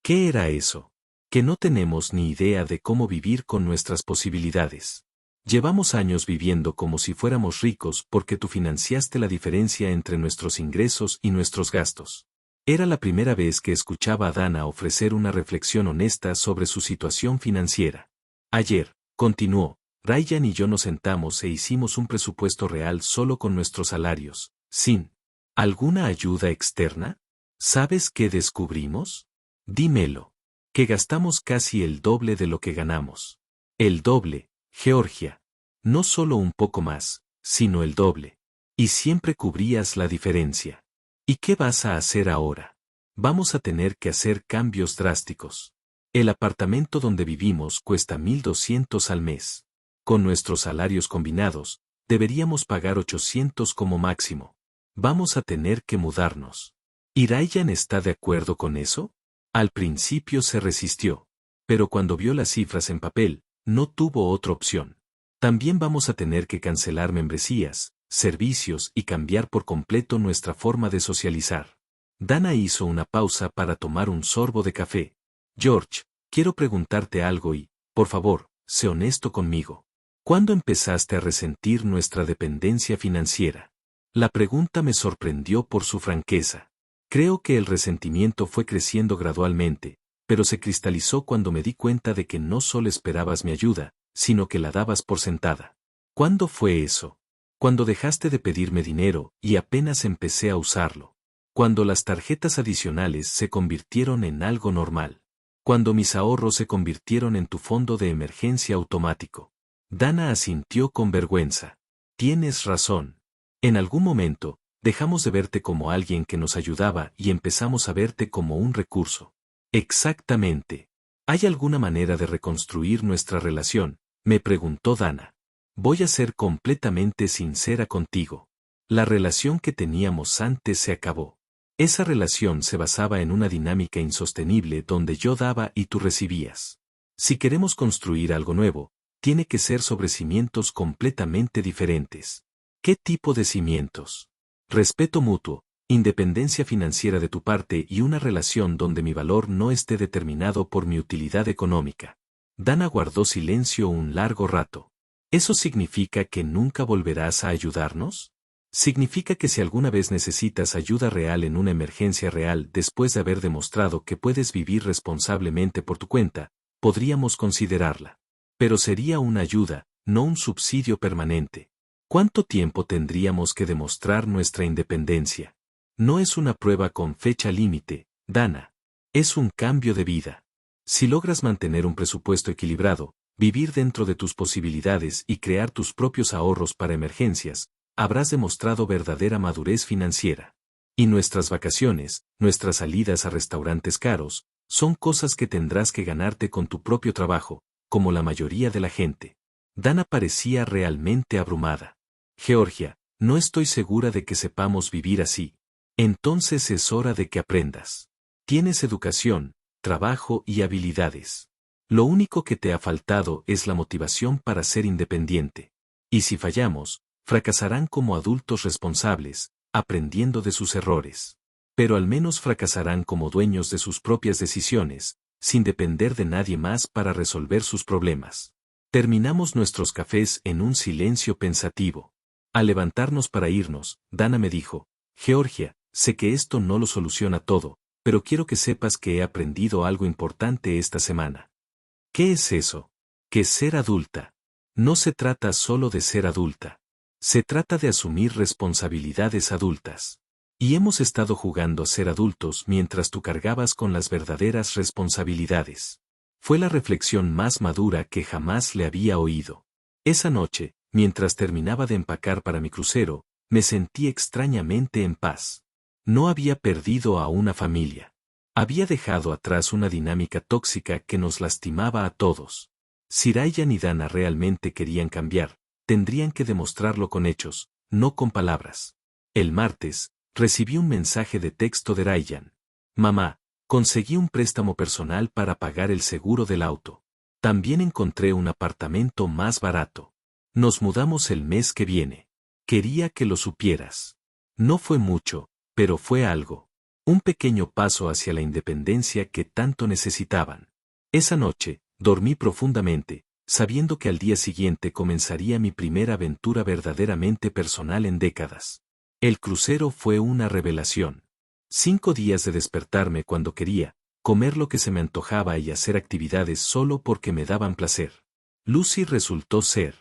«¿Qué era eso?». «Que no tenemos ni idea de cómo vivir con nuestras posibilidades. Llevamos años viviendo como si fuéramos ricos porque tú financiaste la diferencia entre nuestros ingresos y nuestros gastos». Era la primera vez que escuchaba a Dana ofrecer una reflexión honesta sobre su situación financiera. «Ayer», continuó, «Ryan y yo nos sentamos e hicimos un presupuesto real solo con nuestros salarios, sin alguna ayuda externa. ¿Sabes qué descubrimos? Dímelo. Que gastamos casi el doble de lo que ganamos». «El doble, Georgia. No solo un poco más, sino el doble. Y siempre cubrías la diferencia. ¿Y qué vas a hacer ahora? Vamos a tener que hacer cambios drásticos. El apartamento donde vivimos cuesta $1,200 al mes. Con nuestros salarios combinados, deberíamos pagar $800 como máximo. Vamos a tener que mudarnos». ¿Y Ryan está de acuerdo con eso? Al principio se resistió, pero cuando vio las cifras en papel, no tuvo otra opción. «También vamos a tener que cancelar membresías, servicios y cambiar por completo nuestra forma de socializar». Dana hizo una pausa para tomar un sorbo de café. «George, quiero preguntarte algo y, por favor, sé honesto conmigo. ¿Cuándo empezaste a resentir nuestra dependencia financiera?». La pregunta me sorprendió por su franqueza. Creo que el resentimiento fue creciendo gradualmente, pero se cristalizó cuando me di cuenta de que no solo esperabas mi ayuda, sino que la dabas por sentada. «¿Cuándo fue eso?». «Cuando dejaste de pedirme dinero y apenas empecé a usarlo. Cuando las tarjetas adicionales se convirtieron en algo normal. Cuando mis ahorros se convirtieron en tu fondo de emergencia automático». Dana asintió con vergüenza. «Tienes razón. En algún momento, dejamos de verte como alguien que nos ayudaba y empezamos a verte como un recurso». «Exactamente. ¿Hay alguna manera de reconstruir nuestra relación?», me preguntó Dana. «Voy a ser completamente sincera contigo. La relación que teníamos antes se acabó. Esa relación se basaba en una dinámica insostenible donde yo daba y tú recibías. Si queremos construir algo nuevo, tiene que ser sobre cimientos completamente diferentes. ¿Qué tipo de cimientos? Respeto mutuo, independencia financiera de tu parte y una relación donde mi valor no esté determinado por mi utilidad económica. Dana guardó silencio un largo rato. ¿Eso significa que nunca volverás a ayudarnos? ¿Significa que si alguna vez necesitas ayuda real en una emergencia real después de haber demostrado que puedes vivir responsablemente por tu cuenta, podríamos considerarla? Pero sería una ayuda, no un subsidio permanente. ¿Cuánto tiempo tendríamos que demostrar nuestra independencia? No es una prueba con fecha límite, Dana. Es un cambio de vida. Si logras mantener un presupuesto equilibrado, vivir dentro de tus posibilidades y crear tus propios ahorros para emergencias, habrás demostrado verdadera madurez financiera. Y nuestras vacaciones, nuestras salidas a restaurantes caros, son cosas que tendrás que ganarte con tu propio trabajo, como la mayoría de la gente. Dana parecía realmente abrumada. Georgia, no estoy segura de que sepamos vivir así. Entonces es hora de que aprendas. Tienes educación, trabajo y habilidades. Lo único que te ha faltado es la motivación para ser independiente. Y si fallamos, fracasarán como adultos responsables, aprendiendo de sus errores. Pero al menos fracasarán como dueños de sus propias decisiones, sin depender de nadie más para resolver sus problemas. Terminamos nuestros cafés en un silencio pensativo. Al levantarnos para irnos, Dana me dijo, Georgia, sé que esto no lo soluciona todo, pero quiero que sepas que he aprendido algo importante esta semana. ¿Qué es eso? Que ser adulta. No se trata solo de ser adulta. Se trata de asumir responsabilidades adultas. Y hemos estado jugando a ser adultos mientras tú cargabas con las verdaderas responsabilidades. Fue la reflexión más madura que jamás le había oído. Esa noche, mientras terminaba de empacar para mi crucero, me sentí extrañamente en paz. No había perdido a una familia. Había dejado atrás una dinámica tóxica que nos lastimaba a todos. Si Ryan y Dana realmente querían cambiar, tendrían que demostrarlo con hechos, no con palabras. El martes, recibí un mensaje de texto de Ryan. Mamá, conseguí un préstamo personal para pagar el seguro del auto. También encontré un apartamento más barato. Nos mudamos el mes que viene. Quería que lo supieras. No fue mucho, pero fue algo. Un pequeño paso hacia la independencia que tanto necesitaban. Esa noche, dormí profundamente, sabiendo que al día siguiente comenzaría mi primera aventura verdaderamente personal en décadas. El crucero fue una revelación. 5 días de despertarme cuando quería, comer lo que se me antojaba y hacer actividades solo porque me daban placer. Lucy resultó ser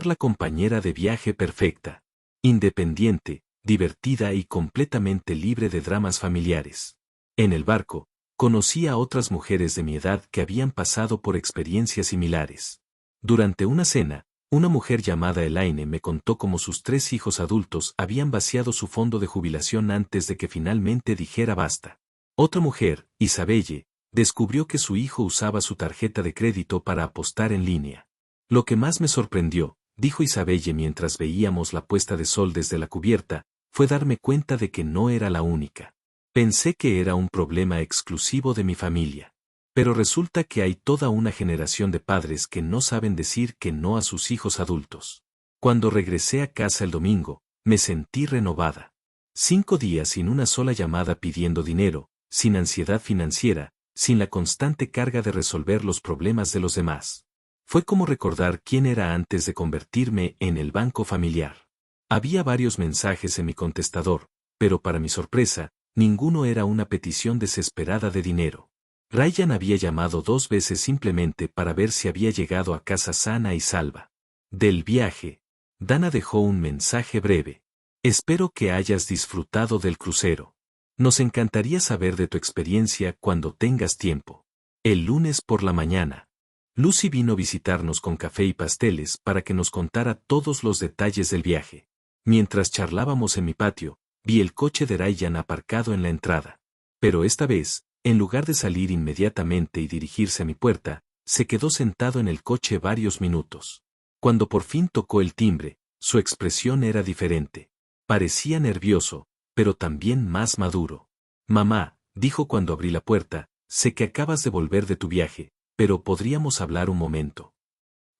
la compañera de viaje perfecta. Independiente, divertida y completamente libre de dramas familiares. En el barco, conocí a otras mujeres de mi edad que habían pasado por experiencias similares. Durante una cena, una mujer llamada Elaine me contó cómo sus 3 hijos adultos habían vaciado su fondo de jubilación antes de que finalmente dijera basta. Otra mujer, Isabelle, descubrió que su hijo usaba su tarjeta de crédito para apostar en línea. Lo que más me sorprendió, dijo Isabelle mientras veíamos la puesta de sol desde la cubierta, fue darme cuenta de que no era la única. Pensé que era un problema exclusivo de mi familia. Pero resulta que hay toda una generación de padres que no saben decir que no a sus hijos adultos. Cuando regresé a casa el domingo, me sentí renovada. 5 días sin una sola llamada pidiendo dinero, sin ansiedad financiera, sin la constante carga de resolver los problemas de los demás. Fue como recordar quién era antes de convertirme en el banco familiar. Había varios mensajes en mi contestador, pero para mi sorpresa, ninguno era una petición desesperada de dinero. Ryan había llamado 2 veces simplemente para ver si había llegado a casa sana y salva. Del viaje, Dana dejó un mensaje breve. Espero que hayas disfrutado del crucero. Nos encantaría saber de tu experiencia cuando tengas tiempo. El lunes por la mañana. Lucy vino a visitarnos con café y pasteles para que nos contara todos los detalles del viaje. Mientras charlábamos en mi patio, vi el coche de Ryan aparcado en la entrada. Pero esta vez, en lugar de salir inmediatamente y dirigirse a mi puerta, se quedó sentado en el coche varios minutos. Cuando por fin tocó el timbre, su expresión era diferente. Parecía nervioso, pero también más maduro. Mamá, dijo cuando abrí la puerta, sé que acabas de volver de tu viaje, pero podríamos hablar un momento.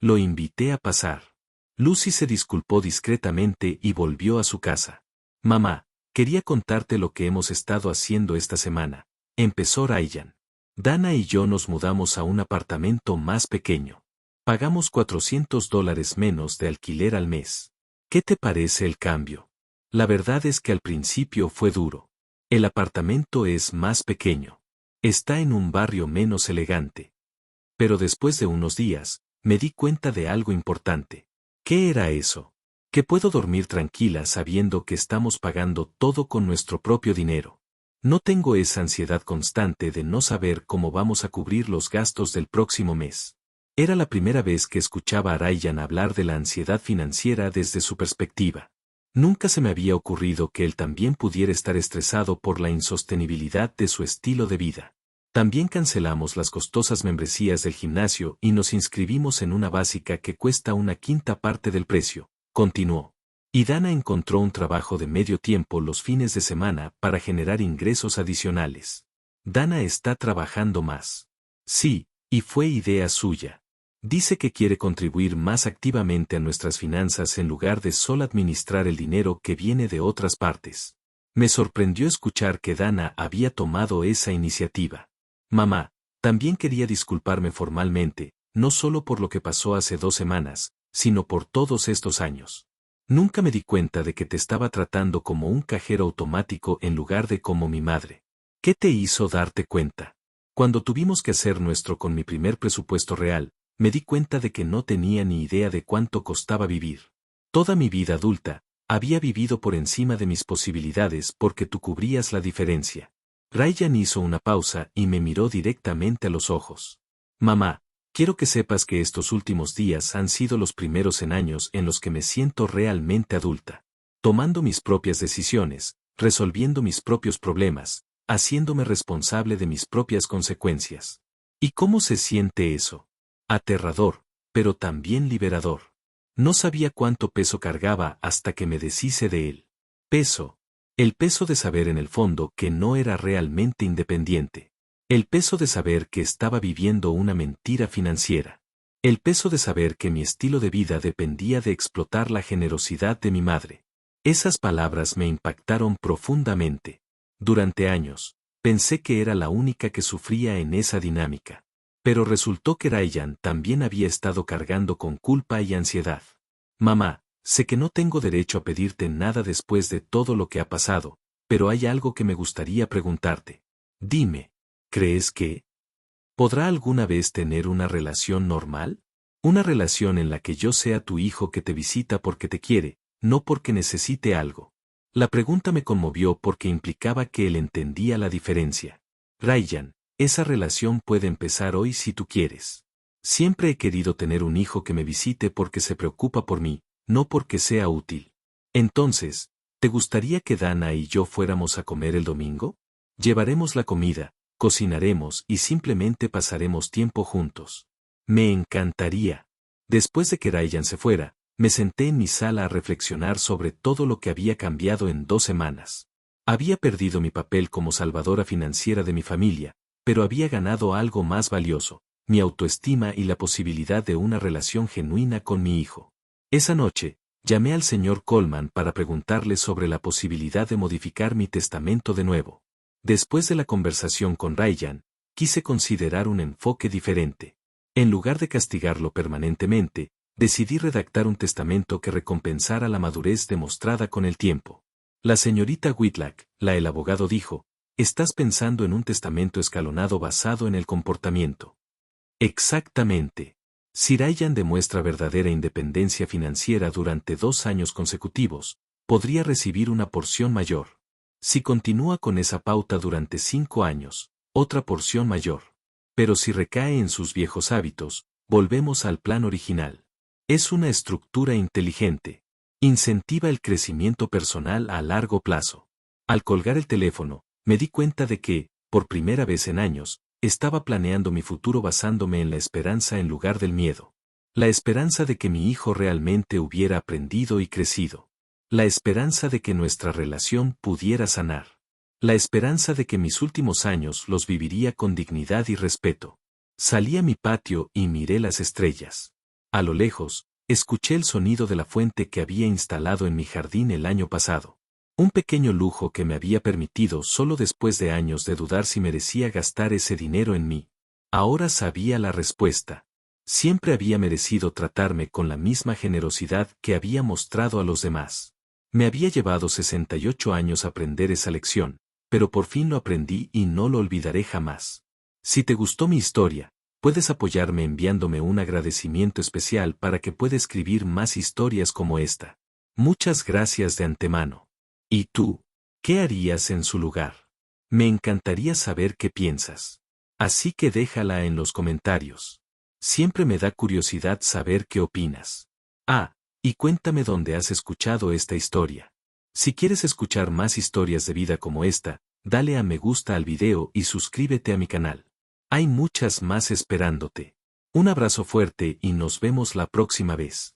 Lo invité a pasar. Lucy se disculpó discretamente y volvió a su casa. Mamá, quería contarte lo que hemos estado haciendo esta semana, empezó Ryan. Dana y yo nos mudamos a un apartamento más pequeño. Pagamos $400 menos de alquiler al mes. ¿Qué te parece el cambio? La verdad es que al principio fue duro. El apartamento es más pequeño. Está en un barrio menos elegante. Pero después de unos días, me di cuenta de algo importante. ¿Qué era eso? Que puedo dormir tranquila sabiendo que estamos pagando todo con nuestro propio dinero. No tengo esa ansiedad constante de no saber cómo vamos a cubrir los gastos del próximo mes. Era la primera vez que escuchaba a Ryan hablar de la ansiedad financiera desde su perspectiva. Nunca se me había ocurrido que él también pudiera estar estresado por la insostenibilidad de su estilo de vida. También cancelamos las costosas membresías del gimnasio y nos inscribimos en una básica que cuesta una quinta parte del precio, continuó. Y Dana encontró un trabajo de medio tiempo los fines de semana para generar ingresos adicionales. Dana está trabajando más. Sí, y fue idea suya. Dice que quiere contribuir más activamente a nuestras finanzas en lugar de solo administrar el dinero que viene de otras partes. Me sorprendió escuchar que Dana había tomado esa iniciativa. Mamá, también quería disculparme formalmente, no solo por lo que pasó hace 2 semanas, sino por todos estos años. Nunca me di cuenta de que te estaba tratando como un cajero automático en lugar de como mi madre. ¿Qué te hizo darte cuenta? Cuando tuvimos que hacer nuestro con mi primer presupuesto real, me di cuenta de que no tenía ni idea de cuánto costaba vivir. Toda mi vida adulta, había vivido por encima de mis posibilidades porque tú cubrías la diferencia. Ryan hizo una pausa y me miró directamente a los ojos. Mamá, quiero que sepas que estos últimos días han sido los primeros en años en los que me siento realmente adulta. Tomando mis propias decisiones, resolviendo mis propios problemas, haciéndome responsable de mis propias consecuencias. ¿Y cómo se siente eso? Aterrador, pero también liberador. No sabía cuánto peso cargaba hasta que me deshice de él. Peso. El peso de saber en el fondo que no era realmente independiente. El peso de saber que estaba viviendo una mentira financiera. El peso de saber que mi estilo de vida dependía de explotar la generosidad de mi madre. Esas palabras me impactaron profundamente. Durante años, pensé que era la única que sufría en esa dinámica. Pero resultó que Ryan también había estado cargando con culpa y ansiedad. Mamá, sé que no tengo derecho a pedirte nada después de todo lo que ha pasado, pero hay algo que me gustaría preguntarte. Dime, ¿crees que podrá alguna vez tener una relación normal? Una relación en la que yo sea tu hijo que te visita porque te quiere, no porque necesite algo. La pregunta me conmovió porque implicaba que él entendía la diferencia. Ryan, esa relación puede empezar hoy si tú quieres. Siempre he querido tener un hijo que me visite porque se preocupa por mí, no porque sea útil. Entonces, ¿te gustaría que Dana y yo fuéramos a comer el domingo? Llevaremos la comida, cocinaremos y simplemente pasaremos tiempo juntos. Me encantaría. Después de que Ryan se fuera, me senté en mi sala a reflexionar sobre todo lo que había cambiado en 2 semanas. Había perdido mi papel como salvadora financiera de mi familia, pero había ganado algo más valioso, mi autoestima y la posibilidad de una relación genuina con mi hijo. Esa noche, llamé al señor Coleman para preguntarle sobre la posibilidad de modificar mi testamento de nuevo. Después de la conversación con Ryan, quise considerar un enfoque diferente. En lugar de castigarlo permanentemente, decidí redactar un testamento que recompensara la madurez demostrada con el tiempo. La señorita Whitlock, el abogado dijo, estás pensando en un testamento escalonado basado en el comportamiento. Exactamente. Si Ryan demuestra verdadera independencia financiera durante 2 años consecutivos, podría recibir una porción mayor. Si continúa con esa pauta durante 5 años, otra porción mayor. Pero si recae en sus viejos hábitos, volvemos al plan original. Es una estructura inteligente. Incentiva el crecimiento personal a largo plazo. Al colgar el teléfono, me di cuenta de que, por primera vez en años, estaba planeando mi futuro basándome en la esperanza en lugar del miedo. La esperanza de que mi hijo realmente hubiera aprendido y crecido. La esperanza de que nuestra relación pudiera sanar. La esperanza de que mis últimos años los viviría con dignidad y respeto. Salí a mi patio y miré las estrellas. A lo lejos, Escuché el sonido de la fuente que había instalado en mi jardín el año pasado. Un pequeño lujo que me había permitido solo después de años de dudar si merecía gastar ese dinero en mí. Ahora sabía la respuesta. Siempre había merecido tratarme con la misma generosidad que había mostrado a los demás. Me había llevado 68 años aprender esa lección, pero por fin lo aprendí y no lo olvidaré jamás. Si te gustó mi historia, puedes apoyarme enviándome un agradecimiento especial para que pueda escribir más historias como esta. Muchas gracias de antemano. ¿Y tú? ¿Qué harías en su lugar? Me encantaría saber qué piensas. Así que déjala en los comentarios. Siempre me da curiosidad saber qué opinas. Ah, y cuéntame dónde has escuchado esta historia. Si quieres escuchar más historias de vida como esta, dale a me gusta al video y suscríbete a mi canal. Hay muchas más esperándote. Un abrazo fuerte y nos vemos la próxima vez.